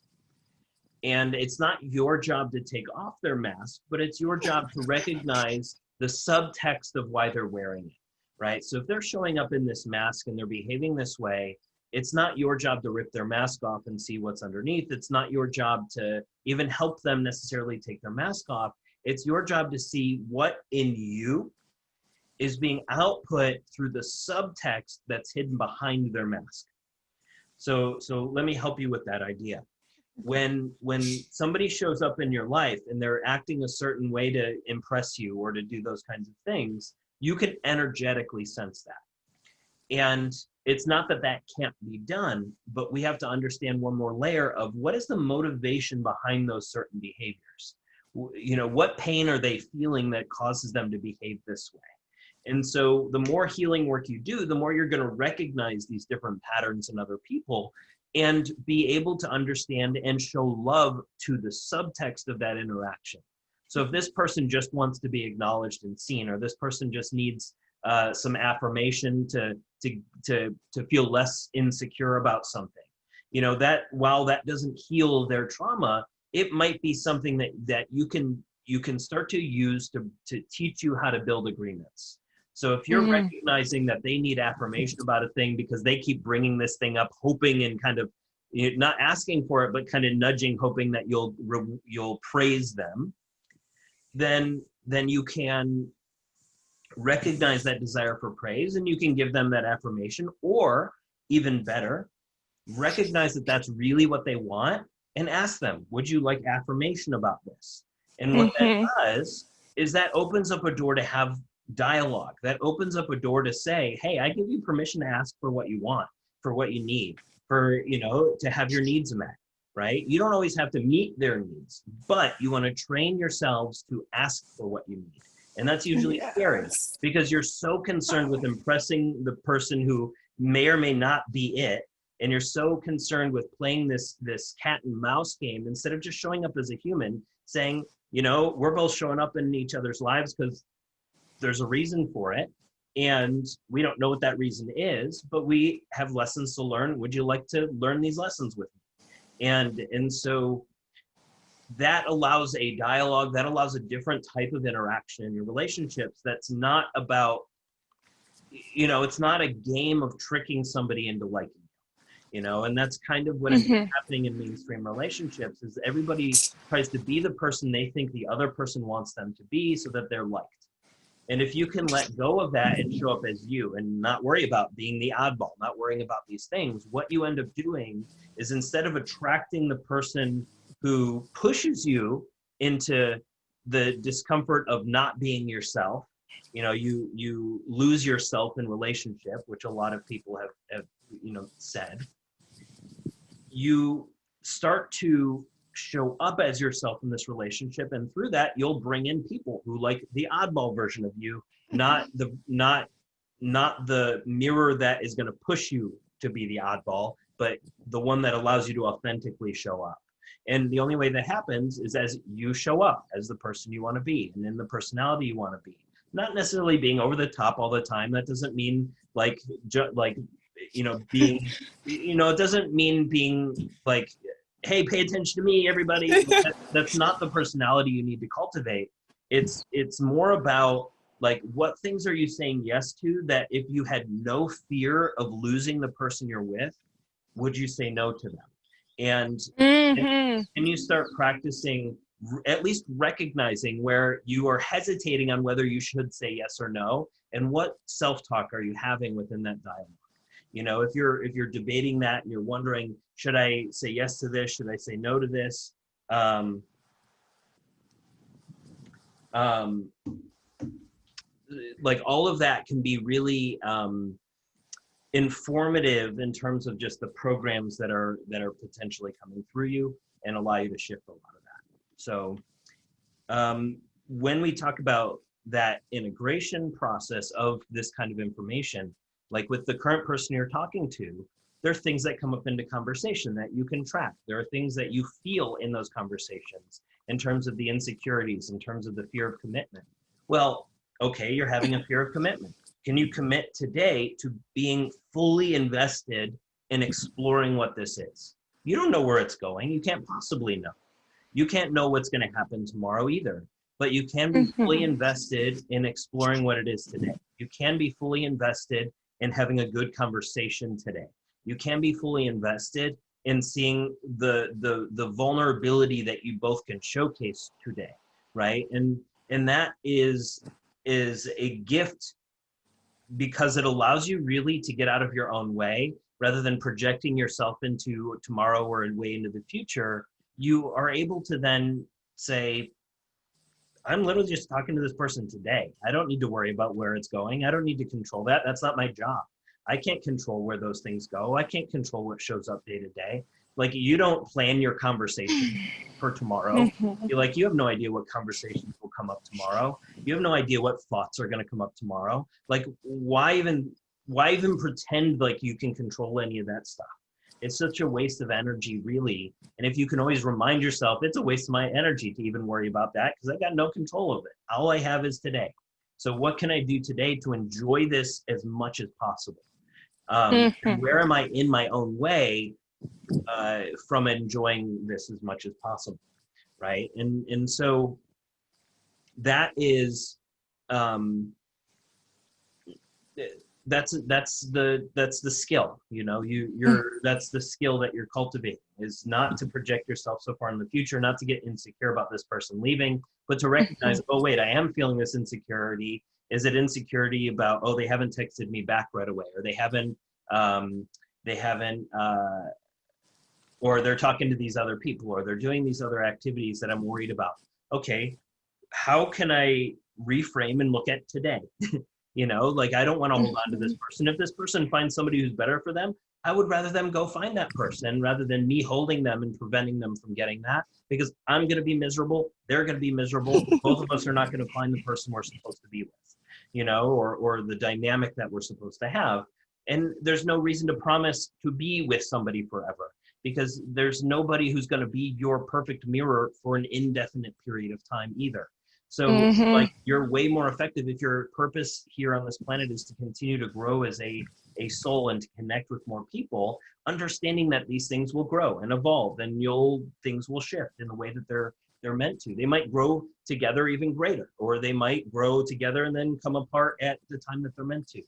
And it's not your job to take off their mask, but it's your job to recognize the subtext of why they're wearing it, right? So if they're showing up in this mask and they're behaving this way, it's not your job to rip their mask off and see what's underneath. It's not your job to even help them necessarily take their mask off. It's your job to see what in you is being output through the subtext that's hidden behind their mask. So let me help you with that idea. When somebody shows up in your life and they're acting a certain way to impress you or to do those kinds of things, you can energetically sense that. And it's not that that can't be done, but we have to understand one more layer of what is the motivation behind those certain behaviors. What pain are they feeling that causes them to behave this way? And so the more healing work you do, the more you're going to recognize these different patterns in other people and be able to understand and show love to the subtext of that interaction. So if this person just wants to be acknowledged and seen, or this person just needs some affirmation to feel less insecure about something, that while that doesn't heal their trauma, it might be something that you can start to use to teach you how to build agreements. So if you're recognizing that they need affirmation about a thing because they keep bringing this thing up, hoping and kind of not asking for it, but kind of nudging, hoping that you'll praise them, then you can recognize that desire for praise and you can give them that affirmation, or even better, recognize that that's really what they want and ask them, would you like affirmation about this? And what that does is that opens up a door to have dialogue. That opens up a door to say, hey, I give you permission to ask for what you want, for what you need, for, to have your needs met, right? You don't always have to meet their needs, but you want to train yourselves to ask for what you need. And that's usually scary because you're so concerned with impressing the person who may or may not be it. And you're so concerned with playing this cat and mouse game instead of just showing up as a human, saying, we're both showing up in each other's lives because there's a reason for it. And we don't know what that reason is, but we have lessons to learn. Would you like to learn these lessons with me? And so that allows a dialogue, that allows a different type of interaction in your relationships. That's not about, it's not a game of tricking somebody into liking you. you know, and that's kind of what ends up happening in mainstream relationships is everybody tries to be the person they think the other person wants them to be so that they're liked. And if you can let go of that and show up as you and not worry about being the oddball, not worrying about these things, what you end up doing is instead of attracting the person who pushes you into the discomfort of not being yourself, you know, you lose yourself in relationship, which a lot of people have you know, said, you start to show up as yourself in this relationship, and through that you'll bring in people who like the oddball version of you, not the mirror that is going to push you to be the oddball, but the one that allows you to authentically show up. And the only way that happens is as you show up as the person you want to be and in the personality you want to be, not necessarily being over the top all the time. That doesn't mean like you know, being, you know, it doesn't mean being like, hey, pay attention to me, everybody. That's not the personality you need to cultivate. It's more about like, what things are you saying yes to that if you had no fear of losing the person you're with, would you say no to them? And you start practicing at least recognizing where you are hesitating on whether you should say yes or no, and what self-talk are you having within that dialogue. You know, if you're debating that and you're wondering, should I say yes to this? Should I say no to this? Like all of that can be really informative in terms of just the programs that are potentially coming through you and allow you to shift a lot of that. So when we talk about that integration process of this kind of information, like with the current person you're talking to, there are things that come up into conversation that you can track. There are things that you feel in those conversations in terms of the insecurities, in terms of the fear of commitment. Well, okay, you're having a fear of commitment. Can you commit today to being fully invested in exploring what this is? You don't know where it's going. You can't possibly know. You can't know what's going to happen tomorrow either, but you can be fully invested in exploring what it is today. You can be fully invested in having a good conversation today. You can be fully invested in seeing the vulnerability that you both can showcase today, right? And that is a gift because it allows you really to get out of your own way rather than projecting yourself into tomorrow or way into the future. You are able to then say, I'm literally just talking to this person today. I don't need to worry about where it's going. I don't need to control that. That's not my job. I can't control where those things go. I can't control what shows up day to day. Like, you don't plan your conversation for tomorrow. You have no idea what conversations will come up tomorrow. You have no idea what thoughts are going to come up tomorrow. Like, why even pretend like you can control any of that stuff? It's such a waste of energy, really. And if you can always remind yourself, it's a waste of my energy to even worry about that because I got no control of it. All I have is today. So what can I do today to enjoy this as much as possible? And where am I in my own way from enjoying this as much as possible, right? And so that is that's the skill, you know. That's the skill that you're cultivating, is not to project yourself so far in the future, not to get insecure about this person leaving, but to recognize, oh wait, I am feeling this insecurity. Is it insecurity about, oh, they haven't texted me back right away, or they haven't or they're talking to these other people, or they're doing these other activities that I'm worried about. Okay, how can I reframe and look at today? You know, like, I don't want to hold on to this person. If this person finds somebody who's better for them, I would rather them go find that person rather than me holding them and preventing them from getting that, because I'm going to be miserable. They're going to be miserable. Both of us are not going to find the person we're supposed to be with, you know, or the dynamic that we're supposed to have. And there's no reason to promise to be with somebody forever, because there's nobody who's going to be your perfect mirror for an indefinite period of time either. So like, you're way more effective if your purpose here on this planet is to continue to grow as a soul and to connect with more people, understanding that these things will grow and evolve, and things will shift in the way that they're meant to. They might grow together even greater, or they might grow together and then come apart at the time that they're meant to.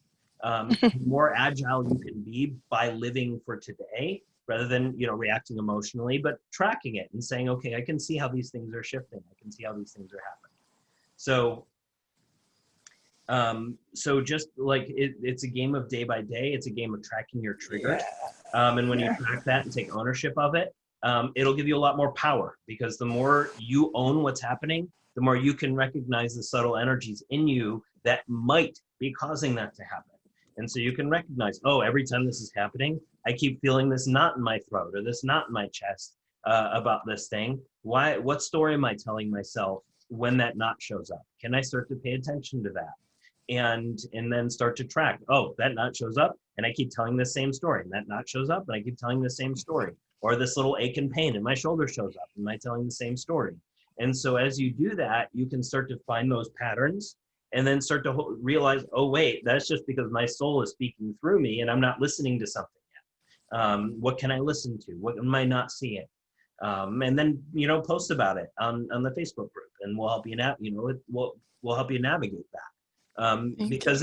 The more agile you can be by living for today, rather than, reacting emotionally, but tracking it and saying, okay, I can see how these things are shifting. I can see how these things are happening. So just like it's a game of day by day. It's a game of tracking your triggers. And when you track that and take ownership of it, it'll give you a lot more power, because the more you own what's happening, the more you can recognize the subtle energies in you that might be causing that to happen. And so you can recognize, oh, every time this is happening, I keep feeling this knot in my throat or this knot in my chest about this thing. Why? What story am I telling myself when that knot shows up? Can I start to pay attention to that? And then start to track, oh, that knot shows up and I keep telling the same story. And that knot shows up and I keep telling the same story. Or this little ache and pain in my shoulder shows up. Am I telling the same story? And so as you do that, you can start to find those patterns and then start to realize, oh, wait, that's just because my soul is speaking through me and I'm not listening to something yet. What can I listen to? What am I not seeing? And then, post about it on the Facebook group, and we'll help you we'll help you navigate that. Because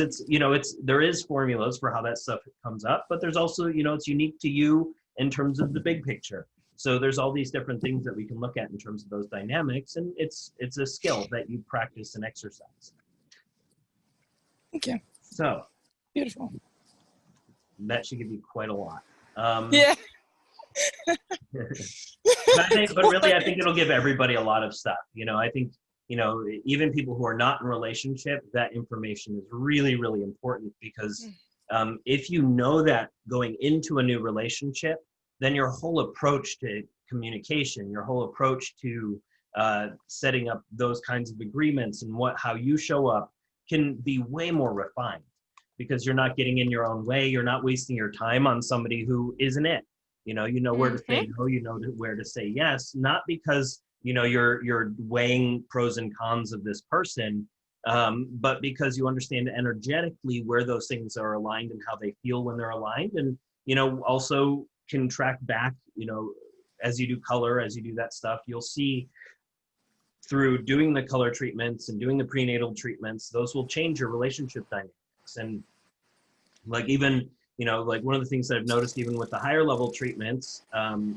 there is formulas for how that stuff comes up, but there's also, it's unique to you in terms of the big picture. So there's all these different things that we can look at in terms of those dynamics, and it's a skill that you practice and exercise. Okay. So beautiful. That should give you quite a lot. Yeah. but really, I think it'll give everybody a lot of stuff. I think, even people who are not in a relationship, that information is really, really important, because if you know that going into a new relationship, then your whole approach to communication, your whole approach to setting up those kinds of agreements and how you show up can be way more refined, because you're not getting in your own way. You're not wasting your time on somebody who isn't it. You know where to say no, where to say yes, not because, you're weighing pros and cons of this person, but because you understand energetically where those things are aligned and how they feel when they're aligned. And, also can track back, as you do color, as you do that stuff, you'll see through doing the color treatments and doing the prenatal treatments, those will change your relationship dynamics. And like even, like one of the things that I've noticed even with the higher level treatments,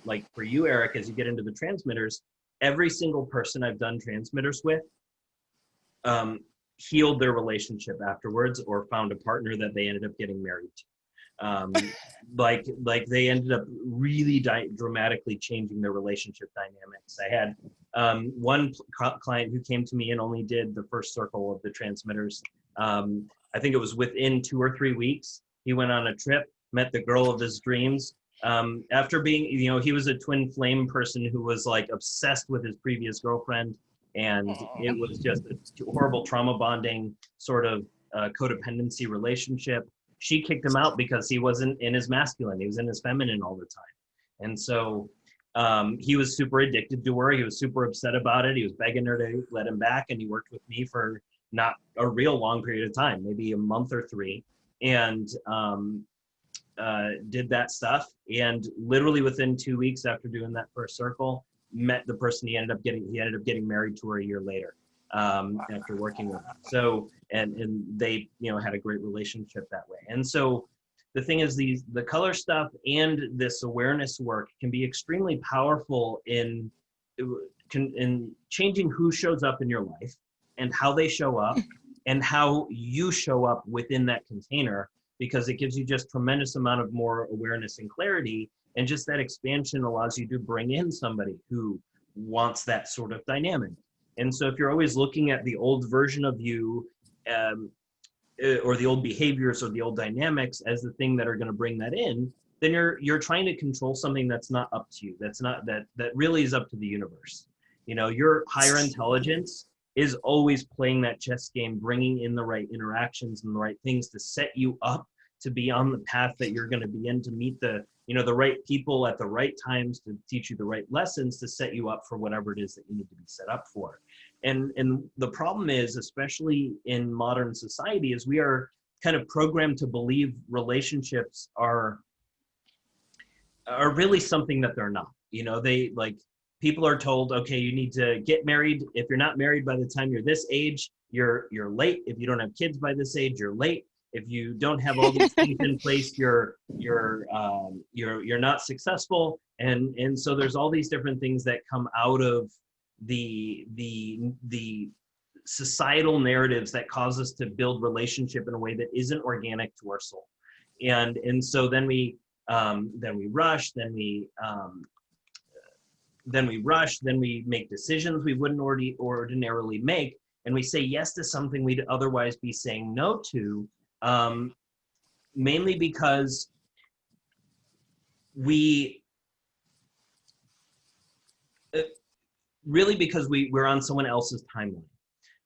like for you, Eric, as you get into the transmitters, every single person I've done transmitters with healed their relationship afterwards, or found a partner that they ended up getting married to. Like they ended up really dramatically changing their relationship dynamics. I had one client who came to me and only did the first circle of the transmitters. I think it was within 2 or 3 weeks. He went on a trip, met the girl of his dreams. After being, he was a twin flame person who was like obsessed with his previous girlfriend. And it was just a horrible trauma bonding sort of codependency relationship. She kicked him out because he wasn't in his masculine. He was in his feminine all the time. And so he was super addicted to her. He was super upset about it. He was begging her to let him back. And he worked with me for not a real long period of time, maybe a month or 3. And did that stuff. And literally within 2 weeks after doing that first circle, met the person he ended up getting married to her a year later. After working with him. So, and they, had a great relationship that way. And so the thing is the color stuff and this awareness work can be extremely powerful in changing who shows up in your life and how they show up and how you show up within that container, because it gives you just tremendous amount of more awareness and clarity. And just that expansion allows you to bring in somebody who wants that sort of dynamic. And so if you're always looking at the old version of you, or the old behaviors or the old dynamics as the thing that are going to bring that in, then you're trying to control something that's not up to you. That's not that really is up to the universe. Your higher intelligence is always playing that chess game, bringing in the right interactions and the right things to set you up to be on the path that you're going to be in, to meet the right people at the right times, to teach you the right lessons, to set you up for whatever it is that you need to be set up for. And the problem is, especially in modern society, is we are kind of programmed to believe relationships are really something that they're not. They people are told, okay, you need to get married. If you're not married by the time you're this age, you're late. If you don't have kids by this age, you're late. if you don't have all these things in place, you're not successful. And so there's all these different things that come out of the societal narratives that cause us to build relationship in a way that isn't organic to our soul. And so then we rush, then we make decisions we wouldn't ordinarily make, and we say yes to something we'd otherwise be saying no to, mainly because we're on someone else's timeline,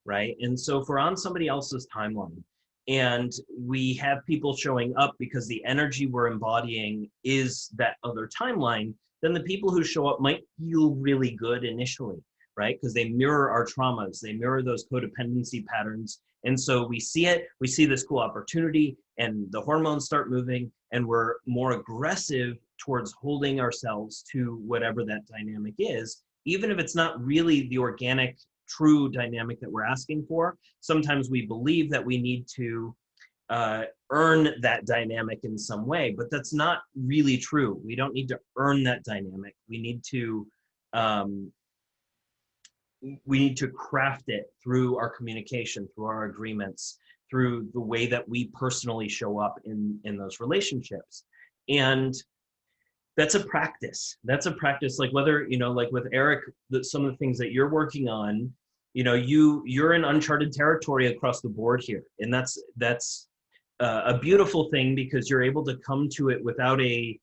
right? And so if we're on somebody else's timeline and we have people showing up because the energy we're embodying is that other timeline, then the people who show up might feel really good initially, right? Because they mirror our traumas, they mirror those codependency patterns. And so we see it, we see this cool opportunity, and the hormones start moving, and we're more aggressive towards holding ourselves to whatever that dynamic is, even if it's not really the organic, true dynamic that we're asking for. Sometimes we believe that we need to earn that dynamic in some way, but that's not really true. We don't need to earn that dynamic. We need to craft it through our communication, through our agreements, through the way that we personally show up in those relationships. And that's a practice. That's a practice. Like whether, like with Eric, some of the things that you're working on, you're in uncharted territory across the board here. And that's a beautiful thing, because you're able to come to it without the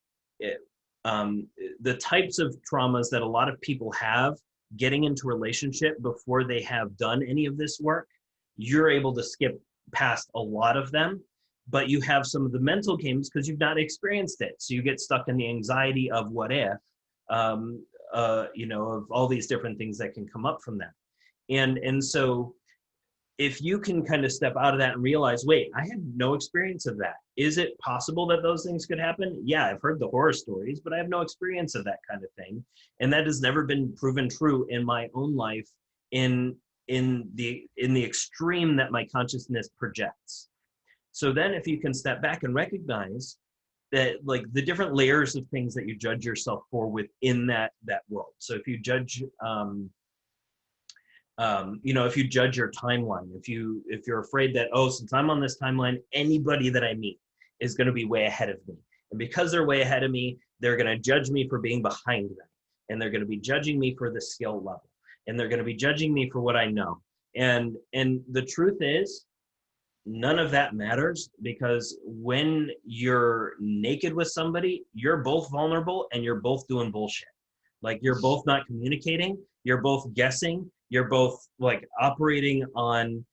types of traumas that a lot of people have getting into relationship before they have done any of this work. You're able to skip past a lot of them, but you have some of the mental games because you've not experienced it. So you get stuck in the anxiety of what if, of all these different things that can come up from that. And so if you can kind of step out of that and realize, wait, I had no experience of that. Is it possible that those things could happen? Yeah, I've heard the horror stories, but I have no experience of that kind of thing. And that has never been proven true in my own life in the extreme that my consciousness projects. So then if you can step back and recognize that, like, the different layers of things that you judge yourself for within that world. So if you judge, if you judge your timeline, if you're afraid that, oh, since I'm on this timeline, anybody that I meet is going to be way ahead of me. And because they're way ahead of me, they're going to judge me for being behind them. And they're going to be judging me for the skill level. And they're going to be judging me for what I know. And the truth is, none of that matters, because when you're naked with somebody, you're both vulnerable and you're both doing bullshit. Like, you're both not communicating, you're both guessing, you're both like operating on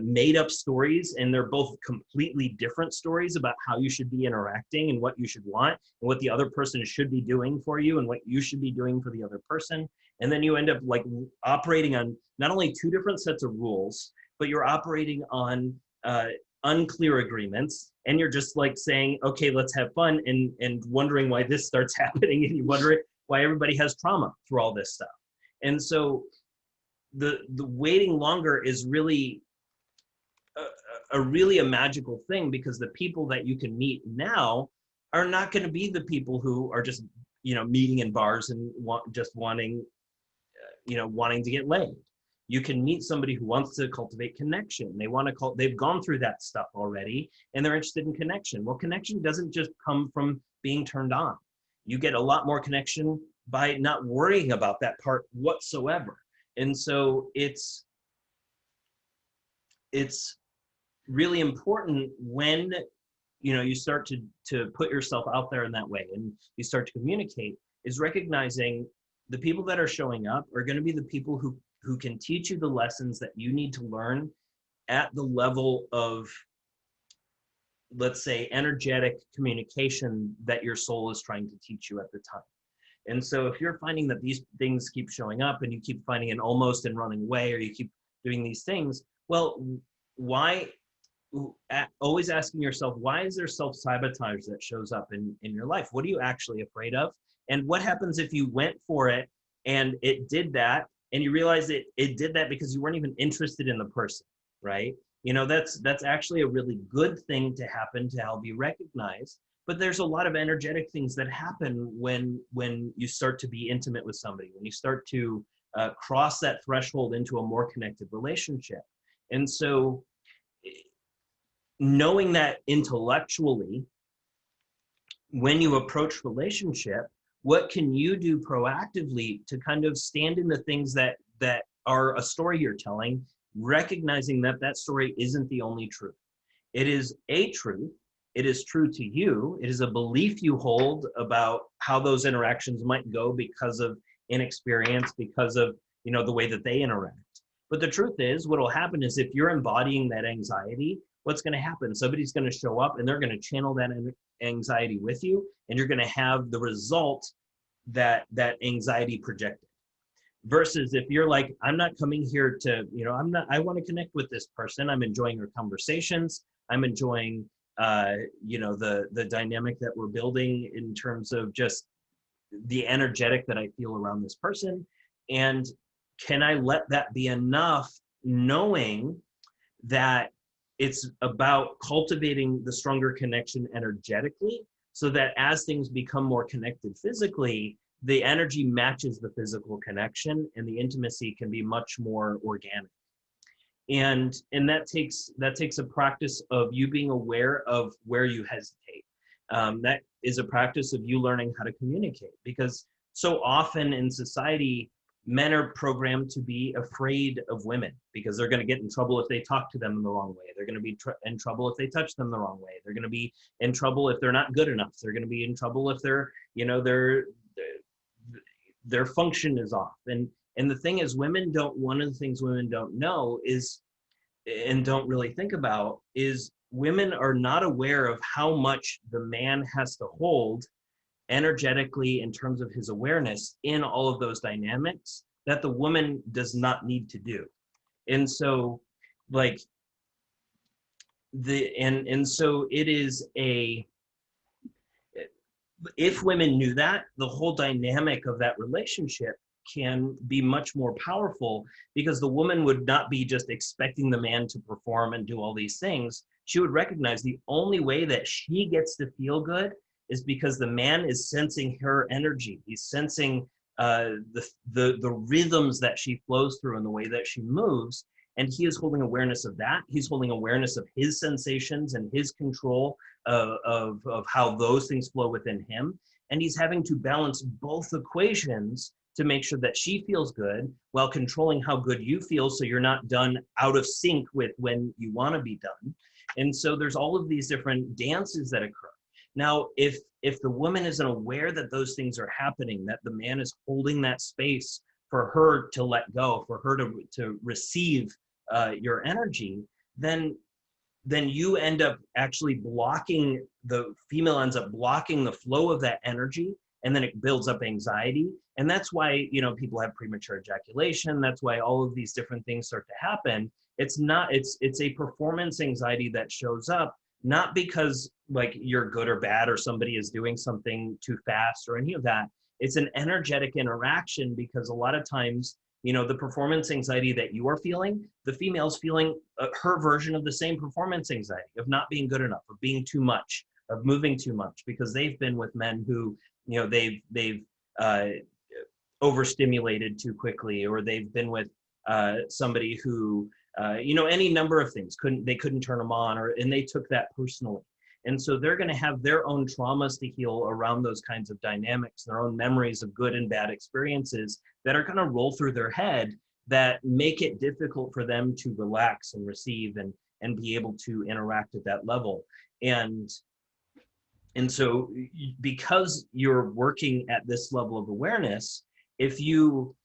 made up stories, and they're both completely different stories about how you should be interacting and what you should want and what the other person should be doing for you and what you should be doing for the other person. And then you end up like operating on not only two different sets of rules, but you're operating on unclear agreements, and you're just like saying, okay, let's have fun, and wondering why this starts happening, and you wonder why everybody has trauma through all this stuff. And so the waiting longer is really a magical thing, because the people that you can meet now are not going to be the people who are just meeting in bars and wanting to get laid. You can meet somebody who wants to cultivate connection. They've gone through that stuff already, and they're interested in connection. Well, connection doesn't just come from being turned on. You get a lot more connection by not worrying about that part whatsoever. And so it's really important when you start to put yourself out there in that way, and you start to communicate, is recognizing the people that are showing up are going to be the people who can teach you the lessons that you need to learn at the level of, let's say, energetic communication that your soul is trying to teach you at the time. And so if you're finding that these things keep showing up, and you keep finding an almost and running away, or you keep doing these things, well, why? Always asking yourself, why is there self-sabotage that shows up in your life? What are you actually afraid of? And what happens if you went for it and it did that, and you realize it did that because you weren't even interested in the person, right? that's actually a really good thing to happen to help you recognize. But there's a lot of energetic things that happen when you start to be intimate with somebody, when you start to cross that threshold into a more connected relationship. And so knowing that intellectually, when you approach relationship, what can you do proactively to kind of stand in the things that are a story you're telling, recognizing that that story isn't the only truth. It is a truth. It is true to you. It is a belief you hold about how those interactions might go because of inexperience, because of, the way that they interact. But the truth is, what will happen is if you're embodying that anxiety, what's going to happen? Somebody's going to show up and they're going to channel that anxiety with you, and you're going to have the result that anxiety projected. Versus if you're like, I'm not coming here to, I want to connect with this person. I'm enjoying our conversations. I'm enjoying, the dynamic that we're building in terms of just the energetic that I feel around this person. And can I let that be enough, knowing that it's about cultivating the stronger connection energetically, so that as things become more connected physically, the energy matches the physical connection and the intimacy can be much more organic. And that takes a practice of you being aware of where you hesitate. That is a practice of you learning how to communicate, because so often in society, men are programmed to be afraid of women because they're going to get in trouble if they talk to them the wrong way. They're going to be in trouble if they touch them the wrong way. They're going to be in trouble if they're not good enough. They're going to be in trouble if their function is off. And the thing is, one of the things women don't know is, and don't really think about, is women are not aware of how much the man has to hold energetically in terms of his awareness in all of those dynamics that the woman does not need to do. And so like so it is if women knew that, the whole dynamic of that relationship can be much more powerful, because the woman would not be just expecting the man to perform and do all these things. She would recognize the only way that she gets to feel good is because the man is sensing her energy. He's sensing the rhythms that she flows through and the way that she moves. And he is holding awareness of that. He's holding awareness of his sensations and his control of how those things flow within him. And he's having to balance both equations to make sure that she feels good while controlling how good you feel, so you're not done out of sync with when you want to be done. And so there's all of these different dances that occur. Now, if the woman isn't aware that those things are happening, that the man is holding that space for her to let go, for her to receive your energy, then you end up actually the female ends up blocking the flow of that energy, and then it builds up anxiety. And that's why, people have premature ejaculation. That's why all of these different things start to happen. It's a performance anxiety that shows up, not because like you're good or bad or somebody is doing something too fast or any of that. It's an energetic interaction, because a lot of times, the performance anxiety that you are feeling, the female's feeling her version of the same performance anxiety of not being good enough, of being too much, of moving too much, because they've been with men who, they've overstimulated too quickly, or they've been with somebody who, any number of things, they couldn't turn them on, and they took that personally. And so they're going to have their own traumas to heal around those kinds of dynamics, their own memories of good and bad experiences that are going to roll through their head that make it difficult for them to relax and receive and be able to interact at that level. And so because you're working at this level of awareness, if you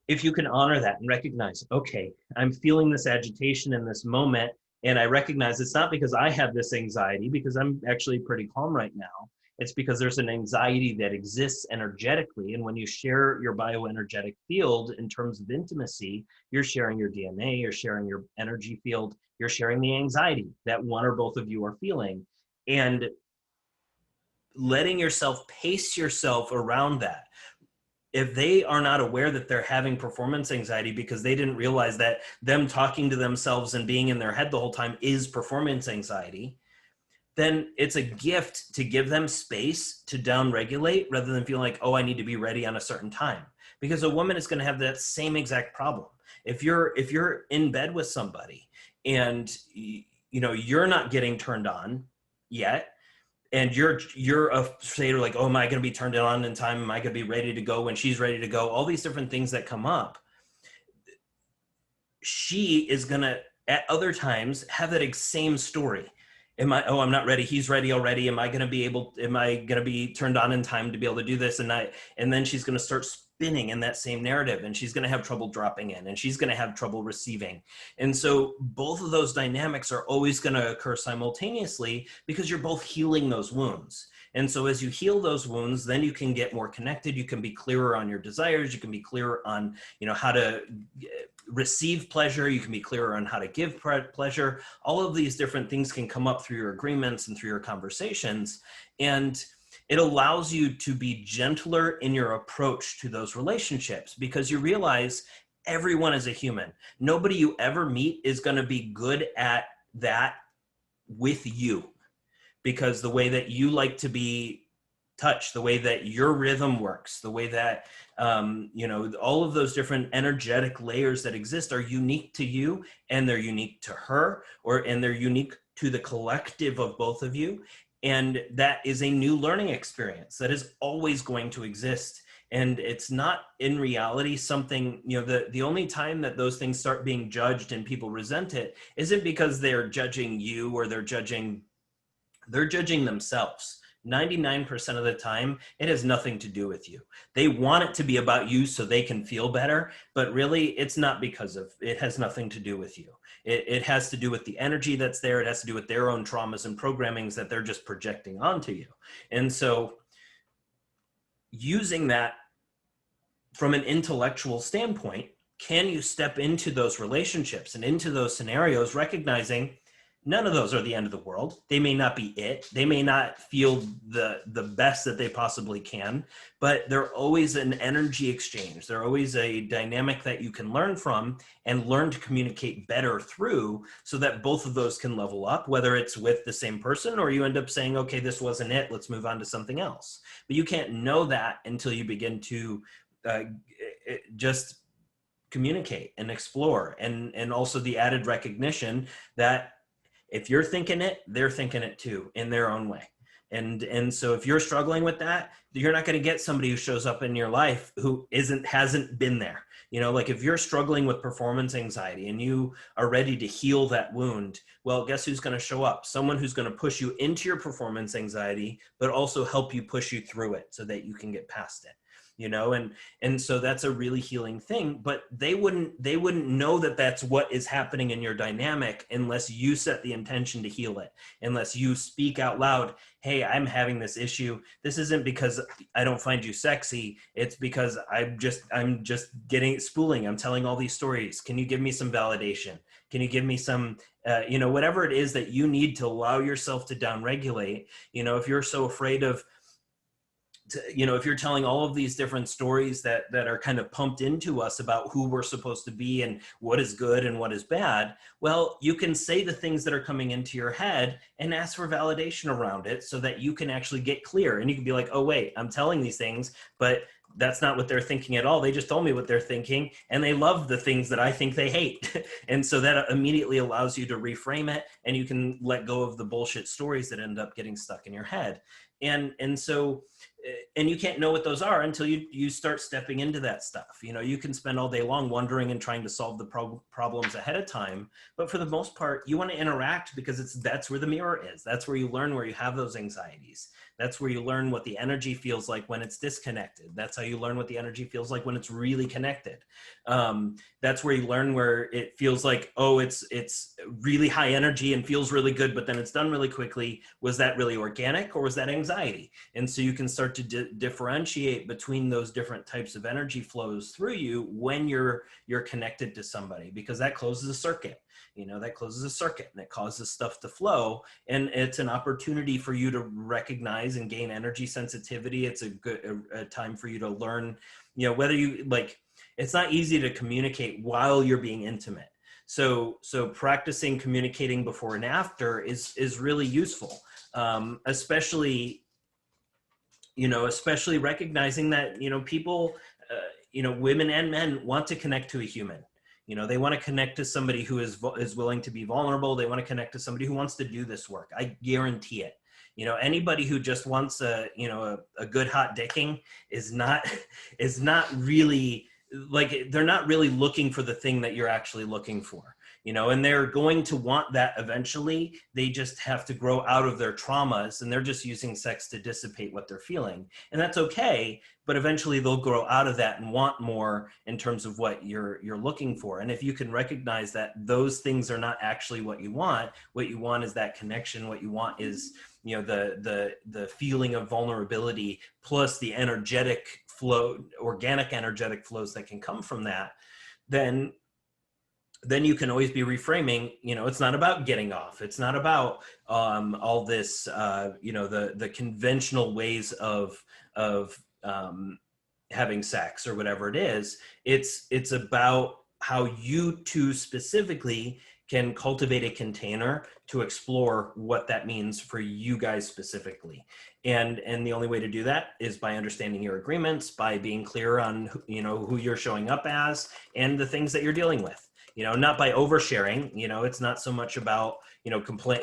can honor that and recognize, okay, I'm feeling this agitation in this moment, and I recognize it's not because I have this anxiety, because I'm actually pretty calm right now. It's because there's an anxiety that exists energetically. And when you share your bioenergetic field in terms of intimacy, you're sharing your DNA, you're sharing your energy field, you're sharing the anxiety that one or both of you are feeling. And letting yourself pace yourself around that. if they are not aware that they're having performance anxiety because they didn't realize that them talking to themselves and being in their head the whole time is performance anxiety, then it's a gift to give them space to downregulate rather than feeling like, oh, I need to be ready on a certain time. Because a woman is going to have that same exact problem. If you're in bed with somebody and you're not getting turned on yet, and you're afraid of like, oh, am I going to be turned on in time? Am I going to be ready to go when she's ready to go? All these different things that come up. She is going to, at other times, have that same story. I'm not ready. He's ready already. Am I going to be turned on in time to be able to do this? And then she's going to start spinning in that same narrative, and she's going to have trouble dropping in, and she's going to have trouble receiving. And so both of those dynamics are always going to occur simultaneously because you're both healing those wounds. And so as you heal those wounds, then you can get more connected. You can be clearer on your desires. You can be clearer on, how to receive pleasure. You can be clearer on how to give pleasure. All of these different things can come up through your agreements and through your conversations. And it allows you to be gentler in your approach to those relationships because you realize everyone is a human. Nobody you ever meet is going to be good at that with you, because the way that you like to be touched, the way that your rhythm works, the way that, all of those different energetic layers that exist are unique to you, and they're unique to her, and they're unique to the collective of both of you. And that is a new learning experience that is always going to exist. And it's not in reality something, the only time that those things start being judged and people resent it isn't because they're judging you or they're judging themselves. 99% of the time, it has nothing to do with you. They want it to be about you so they can feel better, but really it's not it has nothing to do with you. It has to do with the energy that's there. It has to do with their own traumas and programmings that they're just projecting onto you. And so using that from an intellectual standpoint, can you step into those relationships and into those scenarios, recognizing none of those are the end of the world. They may not be it. They may not feel the best that they possibly can, but they're always an energy exchange. They're always a dynamic that you can learn from and learn to communicate better through, so that both of those can level up, whether it's with the same person or you end up saying, okay, this wasn't it. Let's move on to something else. But you can't know that until you begin to just communicate and explore, and also the added recognition that if you're thinking it, they're thinking it too in their own way. And so if you're struggling with that, you're not going to get somebody who shows up in your life who hasn't been there. Like if you're struggling with performance anxiety and you are ready to heal that wound, well, guess who's going to show up? Someone who's going to push you into your performance anxiety, but also help you push you through it so that you can get past it. And so that's a really healing thing, but they wouldn't know that that's what is happening in your dynamic unless you set the intention to heal it, unless you speak out loud, hey, I'm having this issue. This isn't because I don't find you sexy. It's because I'm just spooling. I'm telling all these stories. Can you give me some validation? Can you give me some, whatever it is that you need to allow yourself to downregulate? If you're so afraid of, if you're telling all of these different stories that are kind of pumped into us about who we're supposed to be and what is good and what is bad, well, you can say the things that are coming into your head and ask for validation around it so that you can actually get clear. And you can be like, oh, wait, I'm telling these things, but that's not what they're thinking at all. They just told me what they're thinking, and they love the things that I think they hate. And so that immediately allows you to reframe it, and you can let go of the bullshit stories that end up getting stuck in your head. And so you can't know what those are until you start stepping into that stuff. You can spend all day long wondering and trying to solve the problems ahead of time, but for the most part, you want to interact because that's where the mirror is. That's where you learn where you have those anxieties. That's where you learn what the energy feels like when it's disconnected. That's how you learn what the energy feels like when it's really connected. That's where you learn where it feels like, oh, it's really high energy and feels really good, but then it's done really quickly. Was that really organic, or was that anxiety? And so you can start to differentiate between those different types of energy flows through you when you're connected to somebody, because that closes a circuit. That closes a circuit and it causes stuff to flow. And it's an opportunity for you to recognize and gain energy sensitivity. It's a time for you to learn whether you like, it's not easy to communicate while you're being intimate. So practicing communicating before and after is really useful, especially recognizing that, people, women and men want to connect to a human. They want to connect to somebody who is willing to be vulnerable. They want to connect to somebody who wants to do this work. I guarantee it. Anybody who just wants a good hot dicking is not really, like, they're not really looking for the thing that you're actually looking for, and they're going to want that eventually. They just have to grow out of their traumas, and they're just using sex to dissipate what they're feeling. And that's okay, but eventually they'll grow out of that and want more in terms of what you're looking for. And if you can recognize that those things are not actually what you want is that connection. What you want is, the feeling of vulnerability plus the organic energetic flows that can come from that, then you can always be reframing. It's not about getting off. It's not about all this, the conventional ways of having sex or whatever it is. It's about how you two specifically can cultivate a container to explore what that means for you guys specifically. And the only way to do that is by understanding your agreements, by being clear on, who you're showing up as and the things that you're dealing with. Not by oversharing. It's not so much about,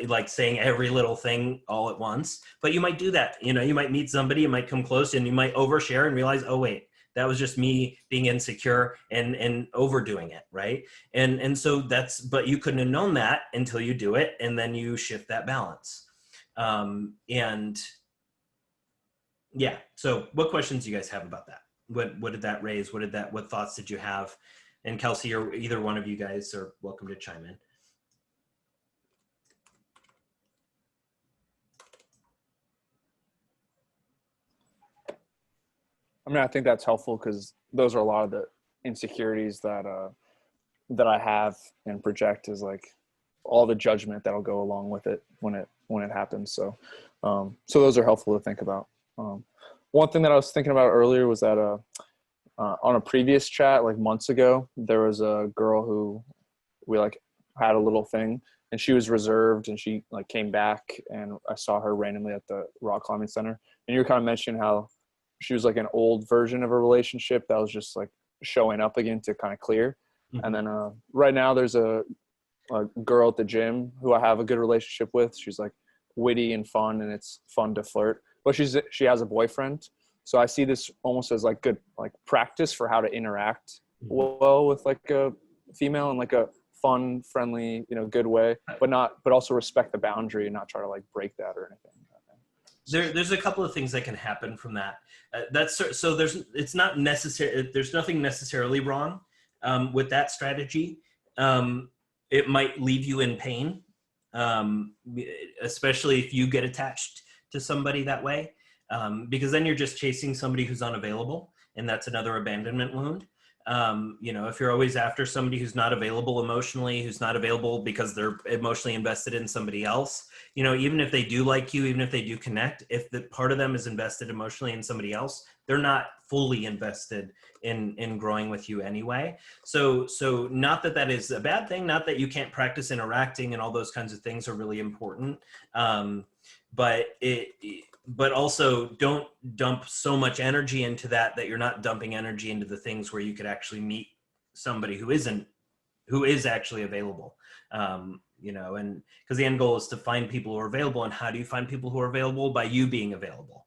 like saying every little thing all at once, but you might do that. You might meet somebody, you might come close, and you might overshare and realize, oh wait, that was just me being insecure and overdoing it, right? And so but you couldn't have known that until you do it, and then you shift that balance. And yeah, so what questions do you guys have about that? What did that raise? What thoughts did you have? And Kelsey, or either one of you guys are welcome to chime in. I mean, I think that's helpful because those are a lot of the insecurities that I have and project, is like all the judgment that'll go along with it when it happens. So those are helpful to think about. One thing that I was thinking about earlier was that on a previous chat, like months ago, there was a girl who we like had a little thing, and she was reserved, and she like came back, and I saw her randomly at the rock climbing center. And you were kind of mentioning how she was like an old version of a relationship that was just like showing up again to kind of clear. Mm-hmm. And then right now there's a girl at the gym who I have a good relationship with. She's like witty and fun, and it's fun to flirt, but she has a boyfriend. So I see this almost as like good, like practice for how to interact well with like a female in like a fun, friendly, good way, but also respect the boundary and not try to like break that or anything. There's a couple of things that can happen from that. There's nothing necessarily wrong with that strategy. It might leave you in pain, especially if you get attached to somebody that way, because then you're just chasing somebody who's unavailable, and that's another abandonment wound. If you're always after somebody who's not available emotionally, who's not available because they're emotionally invested in somebody else, even if they do like you, even if they do connect, if the part of them is invested emotionally in somebody else, they're not fully invested in growing with you anyway. So not that is a bad thing, not that you can't practice interacting, and all those kinds of things are really important. But also don't dump so much energy into that you're not dumping energy into the things where you could actually meet somebody who is actually available. And because the end goal is to find people who are available. And how do you find people who are available? By you being available.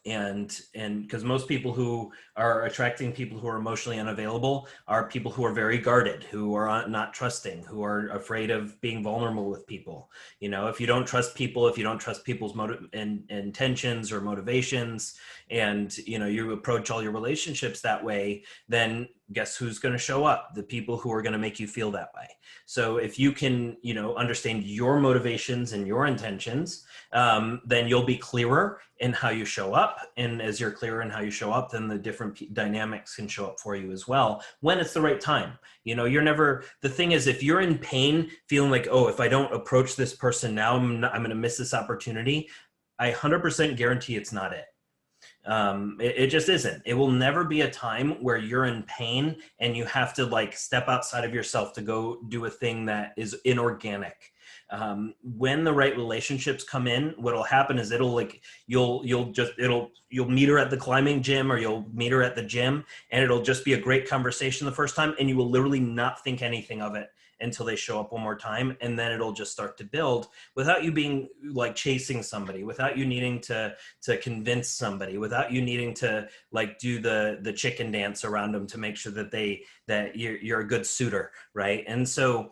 And because most people who are attracting people who are emotionally unavailable are people who are very guarded, who are not trusting, who are afraid of being vulnerable with people. If you don't trust people, if you don't trust people's intentions or motivations, and you approach all your relationships that way, then guess who's going to show up? The people who are going to make you feel that way. So if you can, understand your motivations and your intentions, then you'll be clearer in how you show up. And as you're clearer in how you show up, then the different dynamics can show up for you as well when it's the right time. The thing is, if you're in pain, feeling like, oh, if I don't approach this person now, I'm going to miss this opportunity, I 100% guarantee it's not it. It just isn't. It will never be a time where you're in pain and you have to like step outside of yourself to go do a thing that is inorganic. When the right relationships come in, what'll happen is it'll like, you'll meet her at the climbing gym, or you'll meet her at the gym, and it'll just be a great conversation the first time, and you will literally not think anything of it until they show up one more time. And then it'll just start to build without you being like chasing somebody, without you needing to convince somebody, without you needing to like do the chicken dance around them to make sure that you're a good suitor. Right. And so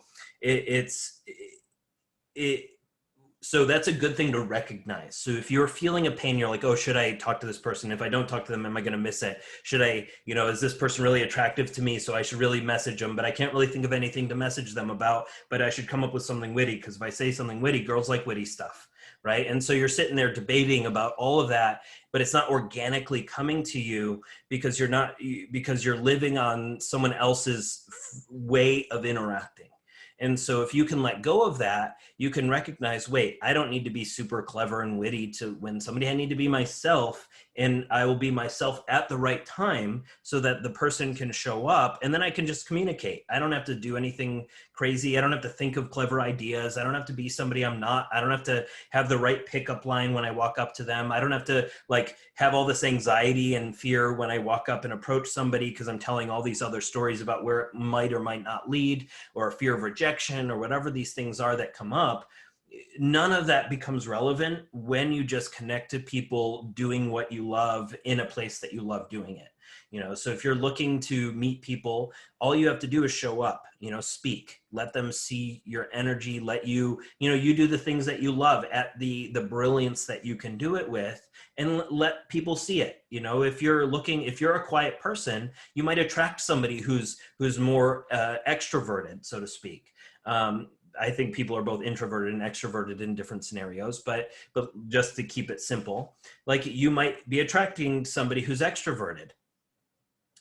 so that's a good thing to recognize. So if you're feeling a pain, you're like, oh, should I talk to this person? If I don't talk to them, am I going to miss it? Should I, is this person really attractive to me? So I should really message them, but I can't really think of anything to message them about, but I should come up with something witty, because if I say something witty, girls like witty stuff. Right. And so you're sitting there debating about all of that, but it's not organically coming to you because you're living on someone else's way of interacting. And so if you can let go of that, you can recognize, wait, I don't need to be super clever and witty to win somebody. I need to be myself, and I will be myself at the right time so that the person can show up, and then I can just communicate. I don't have to do anything crazy. I don't have to think of clever ideas. I don't have to be somebody I'm not. I don't have to have the right pickup line when I walk up to them. I don't have to like have all this anxiety and fear when I walk up and approach somebody because I'm telling all these other stories about where it might or might not lead, or fear of rejection, or whatever these things are that come up. None of that becomes relevant when you just connect to people doing what you love in a place that you love doing it. So if you're looking to meet people, all you have to do is show up, speak, let them see your energy, let you do the things that you love at the brilliance that you can do it with, and let people see it. If you're a quiet person, you might attract somebody who's more extroverted, so to speak. I think people are both introverted and extroverted in different scenarios, but just to keep it simple, like you might be attracting somebody who's extroverted.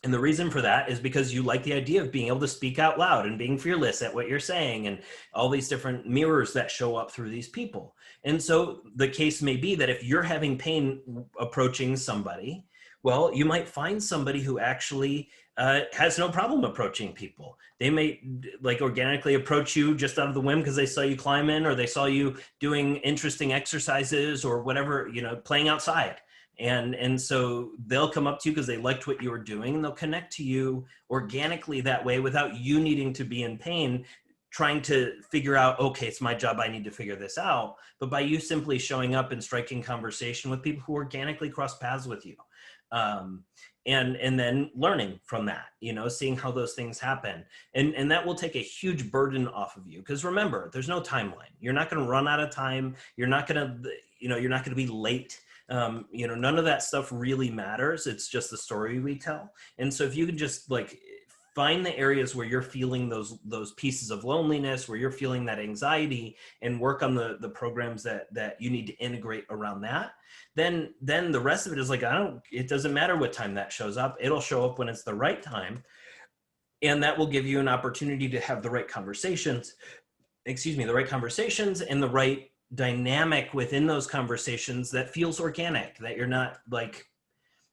And the reason for that is because you like the idea of being able to speak out loud and being fearless at what you're saying, and all these different mirrors that show up through these people. And so the case may be that if you're having pain approaching somebody, well, you might find somebody who actually has no problem approaching people. They may like organically approach you just out of the whim because they saw you climbing, or they saw you doing interesting exercises or whatever, playing outside. And so they'll come up to you because they liked what you were doing, and they'll connect to you organically that way without you needing to be in pain, trying to figure out, okay, it's my job, I need to figure this out. But by you simply showing up and striking conversation with people who organically cross paths with you. And then learning from that, seeing how those things happen. And that will take a huge burden off of you. Because remember, there's no timeline. You're not going to run out of time. You're not going to be late. None of that stuff really matters. It's just the story we tell. And so if you can just like find the areas where you're feeling those pieces of loneliness, where you're feeling that anxiety, and work on the programs that you need to integrate around that, then the rest of it is like, it doesn't matter what time that shows up. It'll show up when it's the right time. And that will give you an opportunity to have the right conversations and the right dynamic within those conversations that feels organic, that you're not like,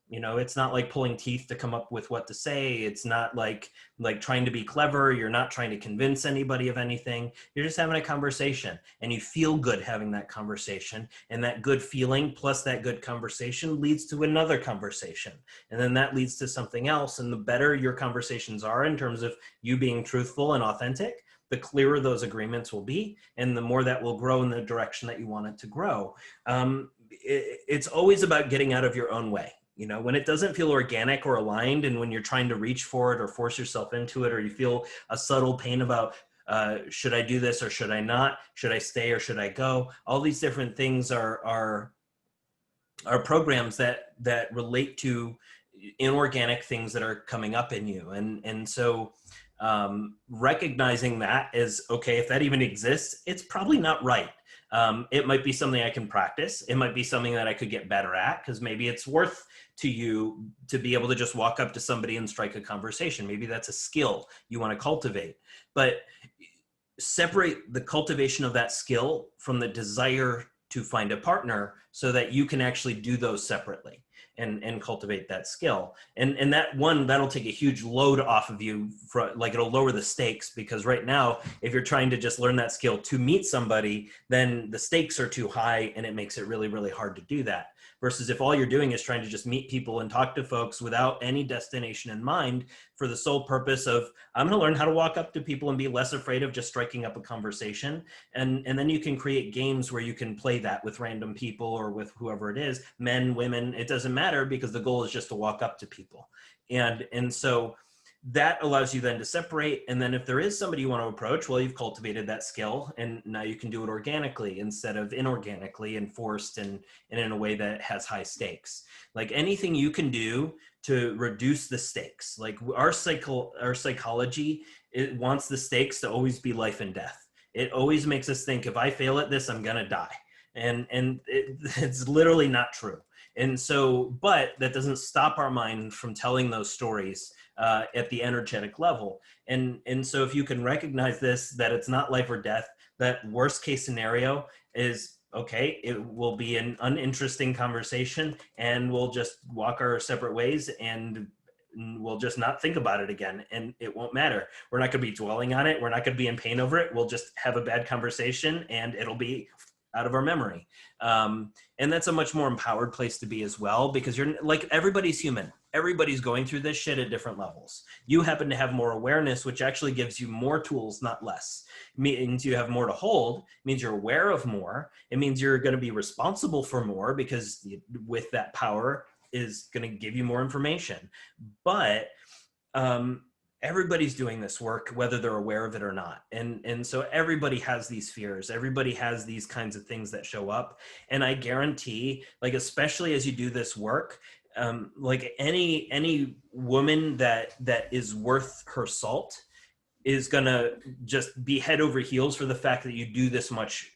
it's not like pulling teeth to come up with what to say. It's not like trying to be clever. You're not trying to convince anybody of anything. You're just having a conversation, and you feel good having that conversation, and that good feeling plus that good conversation leads to another conversation. And then that leads to something else. And the better your conversations are in terms of you being truthful and authentic, the clearer those agreements will be, and the more that will grow in the direction that you want it to grow. It's always about getting out of your own way. When it doesn't feel organic or aligned, and when you're trying to reach for it or force yourself into it, or you feel a subtle pain about, should I do this or should I not? Should I stay or should I go? All these different things are programs that relate to inorganic things that are coming up in you. And so recognizing that is, okay, if that even exists, it's probably not right. It might be something I can practice. It might be something that I could get better at, because maybe it's worth to you to be able to just walk up to somebody and strike a conversation. Maybe that's a skill you want to cultivate. But separate the cultivation of that skill from the desire to find a partner so that you can actually do those separately. and cultivate that skill. And that'll take a huge load off of you, like it'll lower the stakes, because right now, if you're trying to just learn that skill to meet somebody, then the stakes are too high and it makes it really, really hard to do that. Versus if all you're doing is trying to just meet people and talk to folks without any destination in mind, for the sole purpose of, I'm going to learn how to walk up to people and be less afraid of just striking up a conversation. And then you can create games where you can play that with random people or with whoever it is, men, women, it doesn't matter, because the goal is just to walk up to people. And so that allows you then to separate. And then if there is somebody you want to approach, well, you've cultivated that skill, and now you can do it organically instead of inorganically and forced and in a way that has high stakes. Like anything you can do to reduce the stakes. Like our psychology, it wants the stakes to always be life and death. It always makes us think, if I fail at this, I'm gonna die. And it's literally not true. And so, but that doesn't stop our mind from telling those stories at the energetic level. And so if you can recognize this, that it's not life or death, that worst case scenario is, okay, it will be an uninteresting conversation and we'll just walk our separate ways and we'll just not think about it again, and it won't matter. We're not going to be dwelling on it. We're not going to be in pain over it. We'll just have a bad conversation and it'll be out of our memory. And that's a much more empowered place to be as well, because you're like, everybody's human. Everybody's going through this shit at different levels. You happen to have more awareness, which actually gives you more tools, not less. It means you have more to hold. It means you're aware of more. It means you're going to be responsible for more, because with that power is going to give you more information. But everybody's doing this work, whether they're aware of it or not. And so everybody has these fears. Everybody has these kinds of things that show up. And I guarantee, like, especially as you do this work, like any woman that is worth her salt is gonna just be head over heels for the fact that you do this much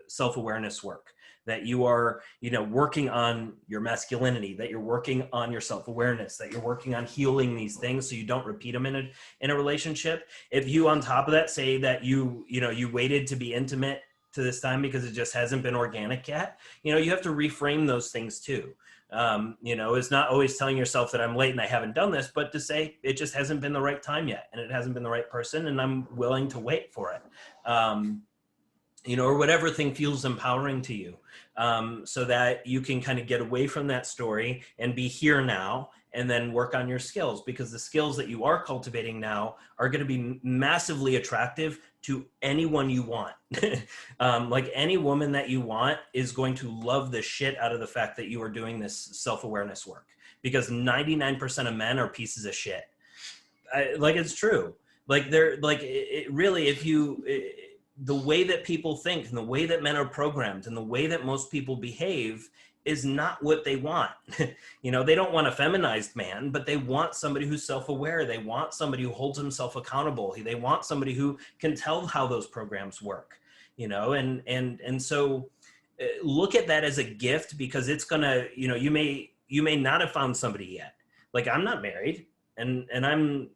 self-awareness work, that you are, working on your masculinity, that you're working on your self-awareness, that you're working on healing these things so you don't repeat them in a relationship. If you, on top of that, say that you waited to be intimate to this time because it just hasn't been organic yet, you have to reframe those things too. It's not always telling yourself that I'm late and I haven't done this, but to say it just hasn't been the right time yet, and it hasn't been the right person, and I'm willing to wait for it. Or whatever thing feels empowering to you, so that you can kind of get away from that story and be here now, and then work on your skills, because the skills that you are cultivating now are going to be massively attractive to anyone you want. Like any woman that you want is going to love the shit out of the fact that you are doing this self-awareness work, because 99% of men are pieces of shit. It's true. Like they're like, it really, if you, the way that people think and the way that men are programmed and the way that most people behave is not what they want. They don't want a feminized man, but they want somebody who's self-aware. They want somebody who holds himself accountable. They want somebody who can tell how those programs work, and so look at that as a gift, because it's gonna, you may not have found somebody yet. Like, I'm not married, and I'm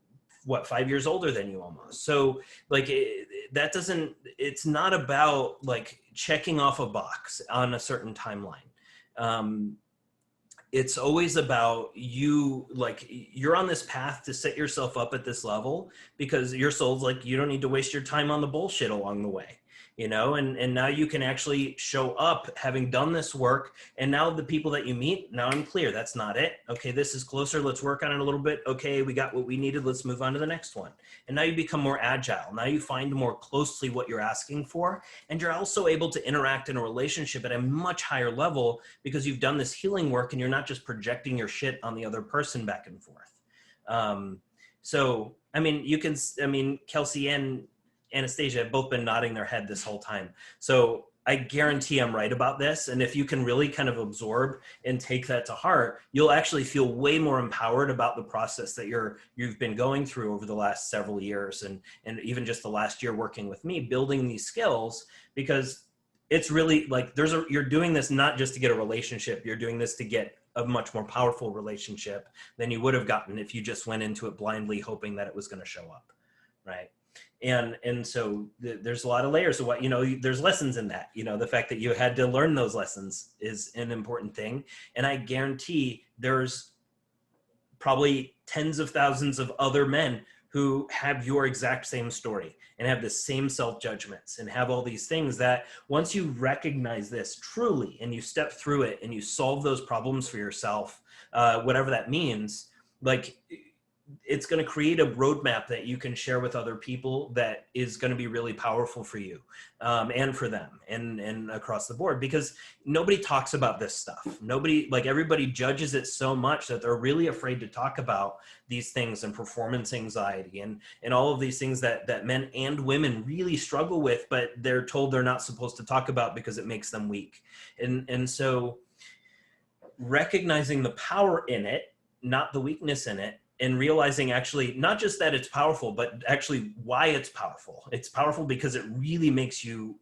5 years older than you almost. So like it's not about like checking off a box on a certain timeline. It's always about you, like, you're on this path to set yourself up at this level because your soul's like, you don't need to waste your time on the bullshit along the way. And now you can actually show up having done this work. And now the people that you meet, now I'm clear, that's not it. Okay, this is closer. Let's work on it a little bit. Okay, we got what we needed. Let's move on to the next one. And now you become more agile. Now you find more closely what you're asking for. And you're also able to interact in a relationship at a much higher level because you've done this healing work and you're not just projecting your shit on the other person back and forth. So, Kelsey and Anastasia have both been nodding their head this whole time. So I guarantee I'm right about this. And if you can really kind of absorb and take that to heart, you'll actually feel way more empowered about the process that you've been going through over the last several years. And even just the last year working with me, building these skills, because it's really like you're doing this not just to get a relationship, you're doing this to get a much more powerful relationship than you would have gotten if you just went into it blindly hoping that it was going to show up. Right. And so there's a lot of layers of what, there's lessons in that. The fact that you had to learn those lessons is an important thing. And I guarantee there's probably tens of thousands of other men who have your exact same story and have the same self-judgments and have all these things that once you recognize this truly and you step through it and you solve those problems for yourself, whatever that means, like, it's going to create a roadmap that you can share with other people that is going to be really powerful for you, and for them, and across the board, because nobody talks about this stuff. Everybody judges it so much that they're really afraid to talk about these things, and performance anxiety and all of these things that men and women really struggle with, but they're told they're not supposed to talk about because it makes them weak. And so recognizing the power in it, not the weakness in it, and realizing actually not just that it's powerful, but actually why it's powerful. It's powerful because it really makes you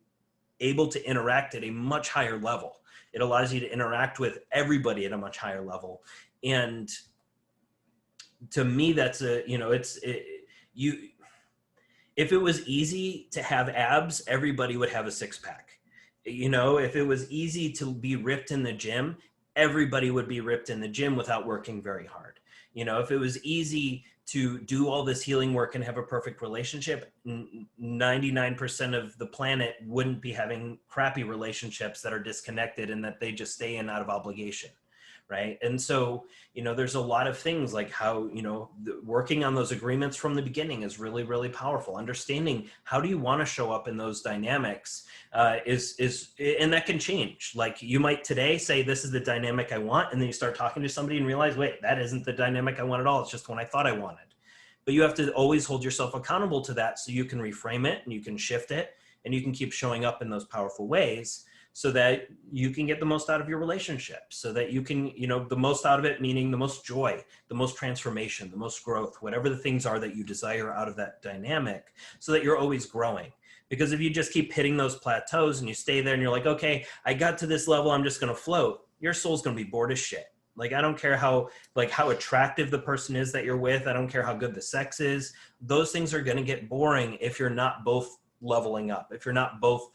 able to interact at a much higher level. It allows you to interact with everybody at a much higher level. And to me, that's if it was easy to have abs, everybody would have a six-pack. If it was easy to be ripped in the gym, everybody would be ripped in the gym without working very hard. If it was easy to do all this healing work and have a perfect relationship, 99% of the planet wouldn't be having crappy relationships that are disconnected and that they just stay in out of obligation. Right. And so, there's a lot of things like how, working on those agreements from the beginning is really, really powerful. Understanding how do you want to show up in those dynamics and that can change. Like, you might today say, this is the dynamic I want. And then you start talking to somebody and realize, wait, that isn't the dynamic I want at all. It's just one I thought I wanted. But you have to always hold yourself accountable to that, so you can reframe it and you can shift it and you can keep showing up in those powerful ways, so that you can get the most out of your relationship, so that you can, the most out of it, meaning the most joy, the most transformation, the most growth, whatever the things are that you desire out of that dynamic, so that you're always growing. Because if you just keep hitting those plateaus and you stay there and you're like, okay, I got to this level, I'm just going to float, your soul's going to be bored as shit. Like, I don't care how attractive the person is that you're with. I don't care how good the sex is. Those things are going to get boring if you're not both leveling up, if you're not both,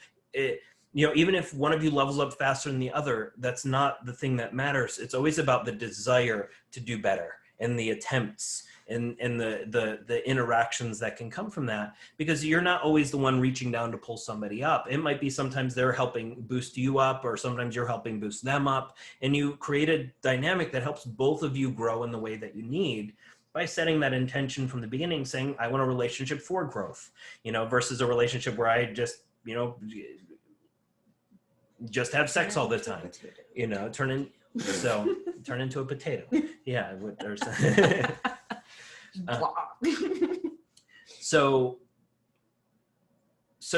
even if one of you levels up faster than the other, that's not the thing that matters. It's always about the desire to do better and the attempts and the interactions that can come from that, because you're not always the one reaching down to pull somebody up. It might be sometimes they're helping boost you up, or sometimes you're helping boost them up, and you create a dynamic that helps both of you grow in the way that you need, by setting that intention from the beginning, saying, I want a relationship for growth, versus a relationship where I just have sex all the time, turn into a potato. Yeah. There's so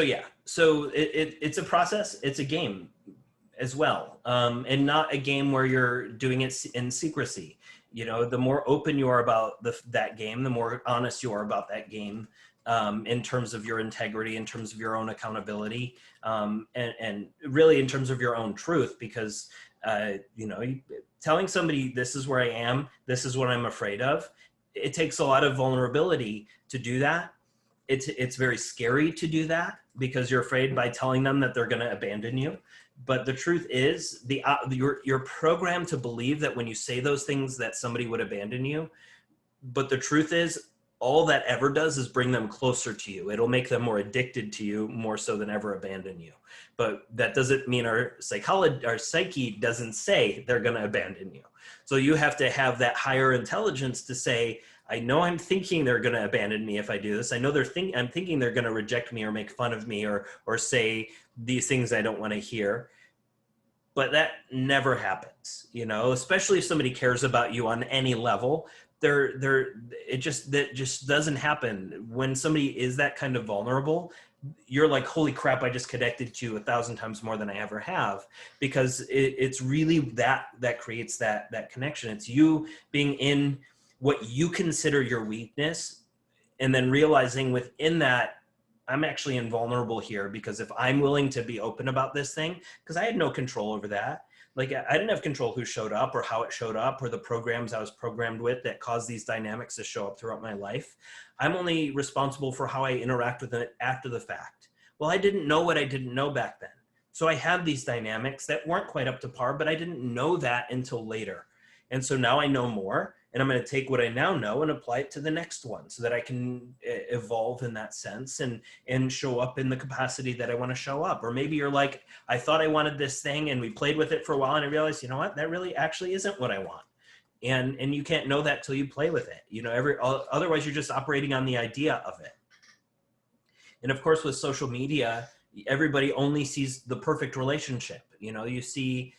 yeah, so it's a process. It's a game as well. And not a game where you're doing it in secrecy. The more open you are about that game, the more honest you are about that game, in terms of your integrity, in terms of your own accountability, and really in terms of your own truth, because, telling somebody this is where I am, this is what I'm afraid of, it takes a lot of vulnerability to do that. It's very scary to do that, because you're afraid by telling them that they're going to abandon you. But the truth is, you're programmed to believe that when you say those things that somebody would abandon you. But the truth is, all that ever does is bring them closer to you. It'll make them more addicted to you, more so than ever abandon you. But that doesn't mean our psyche doesn't say they're going to abandon you. So you have to have that higher intelligence to say, I know I'm thinking they're going to abandon me if I do this. I know I'm thinking they're going to reject me or make fun of me or say these things I don't want to hear. But that never happens, especially if somebody cares about you on any level. That just doesn't happen. When somebody is that kind of vulnerable, you're like, holy crap, I just connected to you 1,000 times more than I ever have, because it's really that creates that connection. It's you being in what you consider your weakness, and then realizing within that, I'm actually invulnerable here, because if I'm willing to be open about this thing, because I had no control over that. Like I didn't have control who showed up or how it showed up or the programs I was programmed with that caused these dynamics to show up throughout my life. I'm only responsible for how I interact with it after the fact. Well, I didn't know what I didn't know back then. So I had these dynamics that weren't quite up to par, but I didn't know that until later. And so now I know more, and I'm going to take what I now know and apply it to the next one so that I can evolve in that sense and show up in the capacity that I want to show up. Or maybe you're like, I thought I wanted this thing and we played with it for a while and I realized, you know what, that really actually isn't what I want. And you can't know that till you play with it. You know, otherwise you're just operating on the idea of it. And of course, with social media, everybody only sees the perfect relationship. You know, you see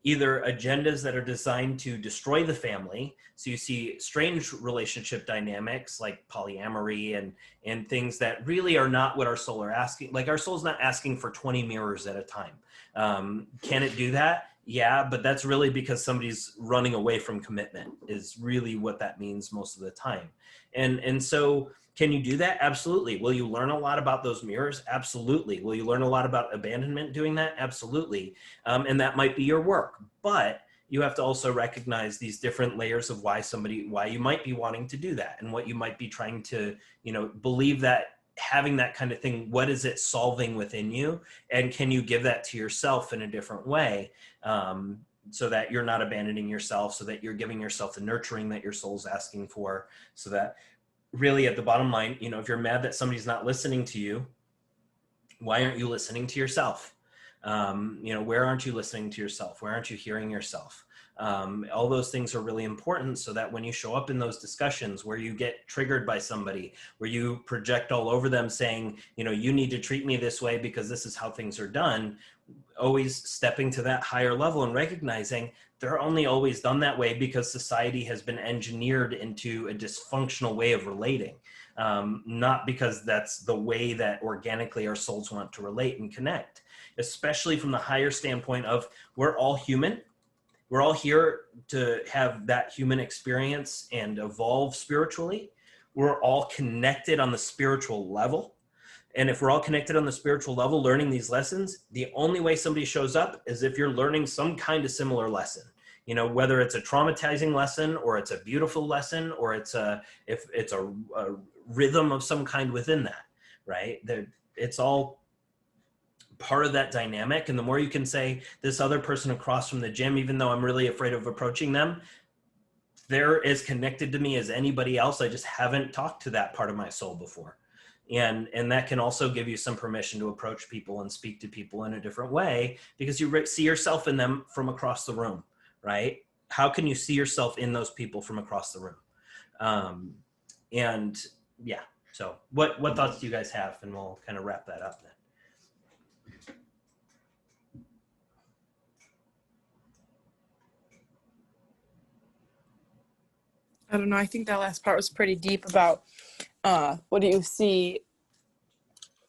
either agendas that are designed to destroy the family. So you see strange relationship dynamics like polyamory and things that really are not what our soul are asking. Like our soul's not asking for 20 mirrors at a time. Can it do that? Yeah, but that's really because somebody's running away from commitment is really what that means most of the time. And so can you do that? Absolutely. Will you learn a lot about those mirrors? Absolutely. Will you learn a lot about abandonment doing that? Absolutely. And that might be your work, but you have to also recognize these different layers of why you might be wanting to do that and what you might be trying to, believe that having that kind of thing, what is it solving within you? And can you give that to yourself in a different way? So that you're not abandoning yourself, so that you're giving yourself the nurturing that your soul's asking for, so that really at the bottom line, if you're mad that somebody's not listening to you, why aren't you listening to yourself? Where aren't you listening to yourself? Where aren't you hearing yourself? All those things are really important so that when you show up in those discussions where you get triggered by somebody, where you project all over them saying, you need to treat me this way because this is how things are done, always stepping to that higher level and recognizing they're only always done that way because society has been engineered into a dysfunctional way of relating, not because that's the way that organically our souls want to relate and connect, especially from the higher standpoint of we're all human. We're all here to have that human experience and evolve spiritually. We're all connected on the spiritual level. And if we're all connected on the spiritual level, learning these lessons, the only way somebody shows up is if you're learning some kind of similar lesson, whether it's a traumatizing lesson or it's a beautiful lesson, or if it's a rhythm of some kind within that, right? It's all part of that dynamic. And the more you can say, this other person across from the gym, even though I'm really afraid of approaching them, they're as connected to me as anybody else. I just haven't talked to that part of my soul before. And that can also give you some permission to approach people and speak to people in a different way, because you see yourself in them from across the room, right? How can you see yourself in those people from across the room? And yeah, so what thoughts do you guys have? And we'll kind of wrap that up then. I don't know. I think that last part was pretty deep about what do you see,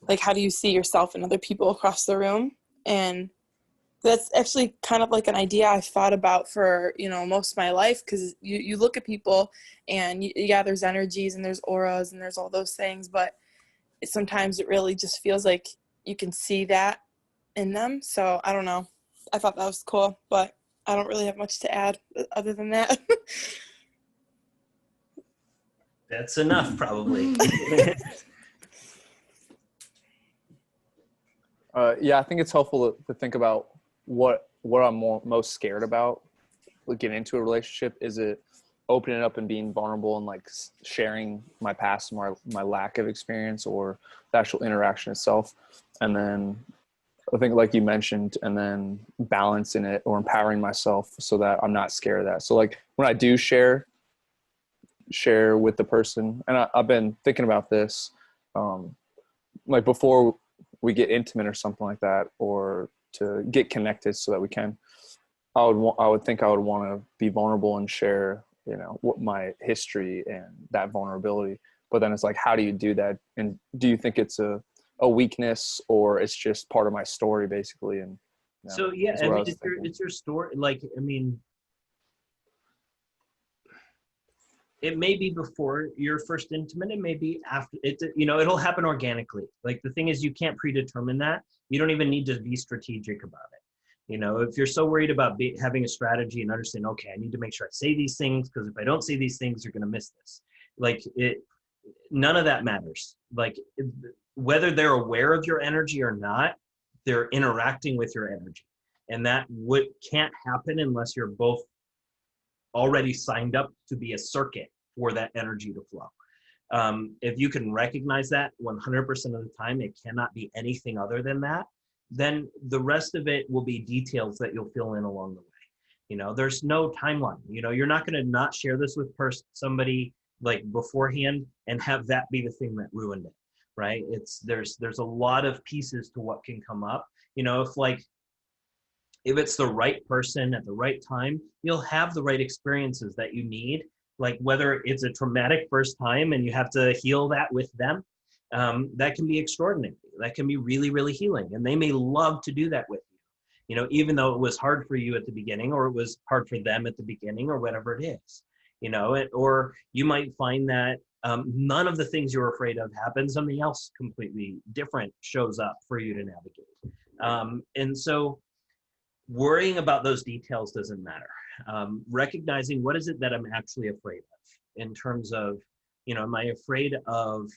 like how do you see yourself and other people across the room? And that's actually kind of like an idea I've thought about for, most of my life, because you look at people and there's energies and there's auras and there's all those things, but sometimes it really just feels like you can see that in them. So I don't know. I thought that was cool, but I don't really have much to add other than that. That's enough, probably. Yeah, I think it's helpful to think about what I'm most scared about getting into a relationship. Is it opening up and being vulnerable and like sharing my past, my lack of experience, or the actual interaction itself? And then I think, like you mentioned, and then balancing it or empowering myself so that I'm not scared of that. So like when I do share with the person, and I've been thinking about this, like before we get intimate or something like that, or to get connected so that we can, I would want to be vulnerable and share, what my history and that vulnerability. But then it's like, how do you do that? And do you think it's a weakness, or it's just part of my story basically? And so yeah, I mean, it's your story. Like, I mean, it may be before your first intimate, it may be after it, it'll happen organically. Like the thing is, you can't predetermine that. You don't even need to be strategic about it. You know, if you're so worried about having a strategy and understand, okay, I need to make sure I say these things, because if I don't say these things, you're going to miss this. Like none of that matters. Like whether they're aware of your energy or not, they're interacting with your energy. And that can't happen unless you're both already signed up to be a circuit for that energy to flow. If you can recognize that 100% of the time, it cannot be anything other than that, then the rest of it will be details that you'll fill in along the way. You know, there's no timeline. You know, you're not going to not share this with somebody like beforehand and have that be the thing that ruined it, right? There's a lot of pieces to what can come up. You know, if it's the right person at the right time, you'll have the right experiences that you need. Like whether it's a traumatic first time and you have to heal that with them, that can be extraordinary. That can be really, really healing. And they may love to do that with you, you know, even though it was hard for you at the beginning, or it was hard for them at the beginning, or whatever it is, you know, or you might find that none of the things you're afraid of happen. Something else completely different shows up for you to navigate. And so worrying about those details doesn't matter. Recognizing what is it that I'm actually afraid of, in terms of, you know, am I afraid of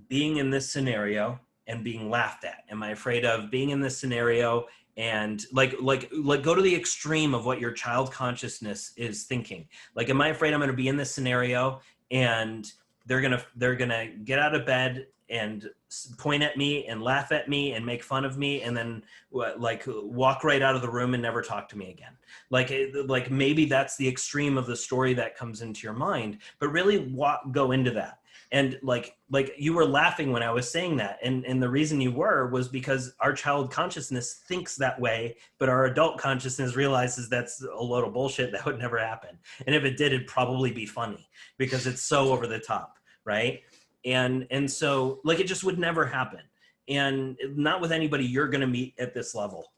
being in this scenario and being laughed at? Am I afraid of being in this scenario and like go to the extreme of what your child consciousness is thinking? Like, am I afraid I'm going to be in this scenario and they're gonna get out of bed and point at me and laugh at me and make fun of me and then like walk right out of the room and never talk to me again? Like maybe that's the extreme of the story that comes into your mind, but really go into that. And like you were laughing when I was saying that. And the reason you was because our child consciousness thinks that way, but our adult consciousness realizes that's a load of bullshit. That would never happen. And if it did, it'd probably be funny because it's so over the top, right? And so like it just would never happen. And not with anybody you're going to meet at this level,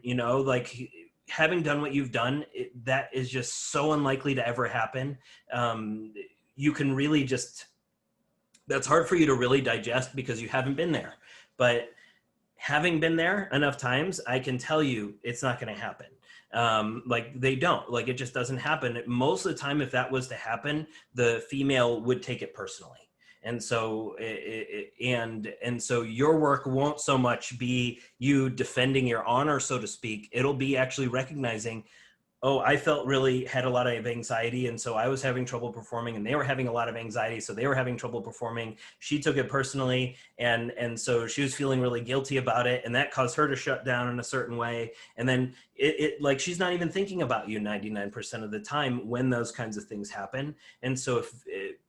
you know, like having done what you've done, that is just so unlikely to ever happen. You can really just, that's hard for you to really digest because you haven't been there. But having been there enough times, I can tell you it's not going to happen. Like they don't, like it just doesn't happen. Most of the time, if that was to happen, the female would take it personally. And so, and so your work won't so much be you defending your honor, so to speak. It'll be actually recognizing, oh, I had a lot of anxiety. And so I was having trouble performing and they were having a lot of anxiety. So they were having trouble performing. She took it personally. And so she was feeling really guilty about it. And that caused her to shut down in a certain way. And then like, she's not even thinking about you 99% of the time when those kinds of things happen. And so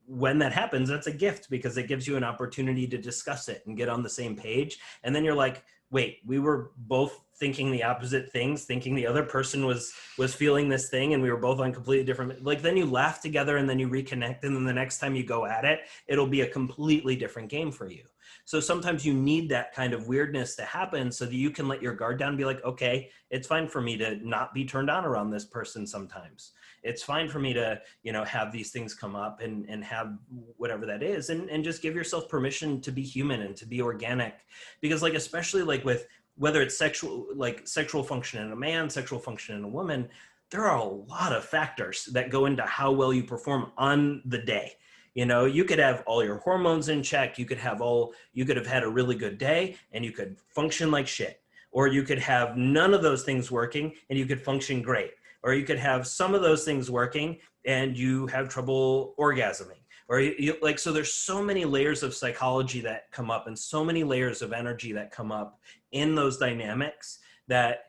when that happens, that's a gift because it gives you an opportunity to discuss it and get on the same page. And then you're like, wait, we were both thinking the opposite things, thinking the other person was feeling this thing and we were both on completely different, like then you laugh together and then you reconnect. And then the next time you go at it, it'll be a completely different game for you. So sometimes you need that kind of weirdness to happen so that you can let your guard down and be like, okay, it's fine for me to not be turned on around this person sometimes. It's fine for me to, you know, have these things come up and have whatever that is, and just give yourself permission to be human and to be organic. Because like, especially like with, whether it's sexual function in a man, sexual function in a woman, there are a lot of factors that go into how well you perform on the day. You know, you could have all your hormones in check. You could have had a really good day and you could function like shit. Or you could have none of those things working and you could function great. Or you could have some of those things working and you have trouble orgasming. Or like, so there's so many layers of psychology that come up and so many layers of energy that come up in those dynamics that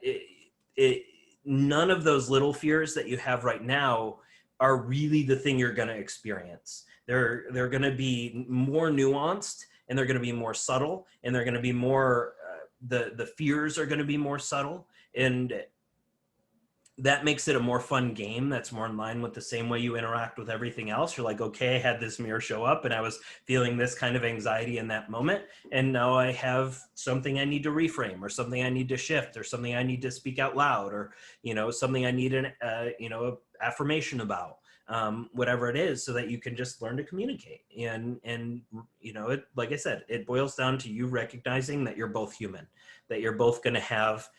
none of those little fears that you have right now are really the thing you're going to experience. They're going to be more nuanced and they're going to be more subtle and they're going to be more, the fears are going to be more subtle. And that makes it a more fun game that's more in line with the same way you interact with everything else. You're like, okay, I had this mirror show up and I was feeling this kind of anxiety in that moment. And now I have something I need to reframe or something I need to shift or something I need to speak out loud or, you know, something I need an affirmation about, whatever it is, so that you can just learn to communicate. And, you know, it, like I said, it boils down to you recognizing that you're both human, that you're both going to have,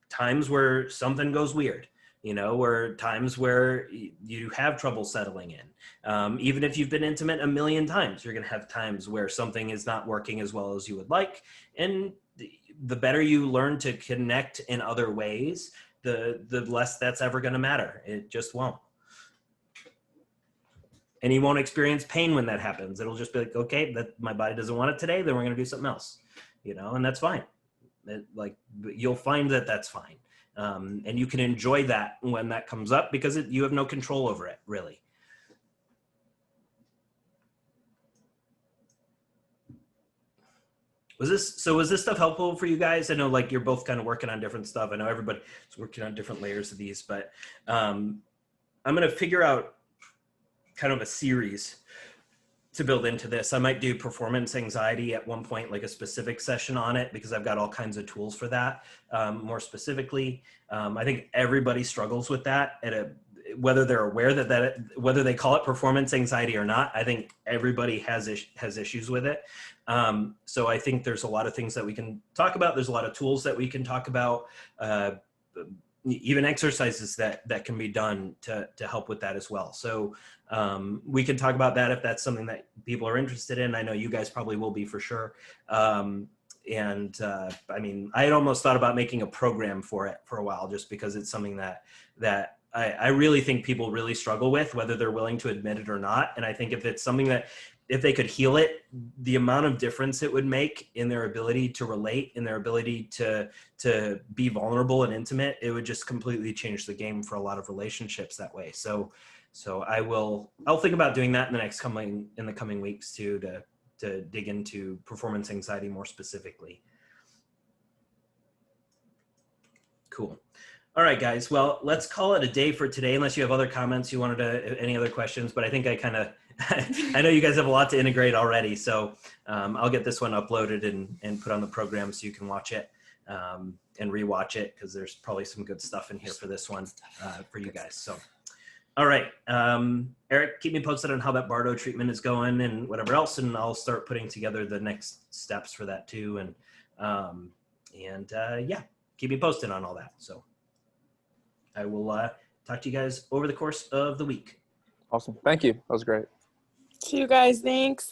times where something goes weird, you know, or times where you have trouble settling in. Even if you've been intimate a million times, you're going to have times where something is not working as well as you would like. And the better you learn to connect in other ways, the less that's ever going to matter. It just won't. And you won't experience pain when that happens. It'll just be like, okay, that my body doesn't want it today, then we're going to do something else, you know, and that's fine. You'll find that that's fine. And you can enjoy that when that comes up, because you have no control over it, really. Was this stuff helpful for you guys? I know, like, you're both kind of working on different stuff. I know everybody's working on different layers of these, but I'm going to figure out kind of a series to build into this. I might do performance anxiety at one point, like a specific session on it, because I've got all kinds of tools for that. More specifically, I think everybody struggles with that whether they're aware whether they call it performance anxiety or not. I think everybody has issues with it. So I think there's a lot of things that we can talk about. There's a lot of tools that we can talk about, even exercises that can be done to help with that as well. So we can talk about that if that's something that people are interested in. I know you guys probably will be, for sure. I mean, I had almost thought about making a program for it for a while, just because it's something that I really think people really struggle with, whether they're willing to admit it or not. And I think if it's something that, if they could heal it, the amount of difference it would make in their ability to relate, in their ability to be vulnerable and intimate, it would just completely change the game for a lot of relationships that way. So I'll think about doing that in the coming weeks too, to dig into performance anxiety more specifically. Cool. All right, guys. Well, let's call it a day for today, unless you have other comments any other questions, but I think I know you guys have a lot to integrate already. So I'll get this one uploaded and put on the program so you can watch it and rewatch it, because there's probably some good stuff in here for this one for you guys. So, all right. Eric, keep me posted on how that Bardo treatment is going and whatever else, and I'll start putting together the next steps for that too. And yeah, keep me posted on all that. So I will talk to you guys over the course of the week. Awesome. Thank you. That was great. See you guys. Thanks.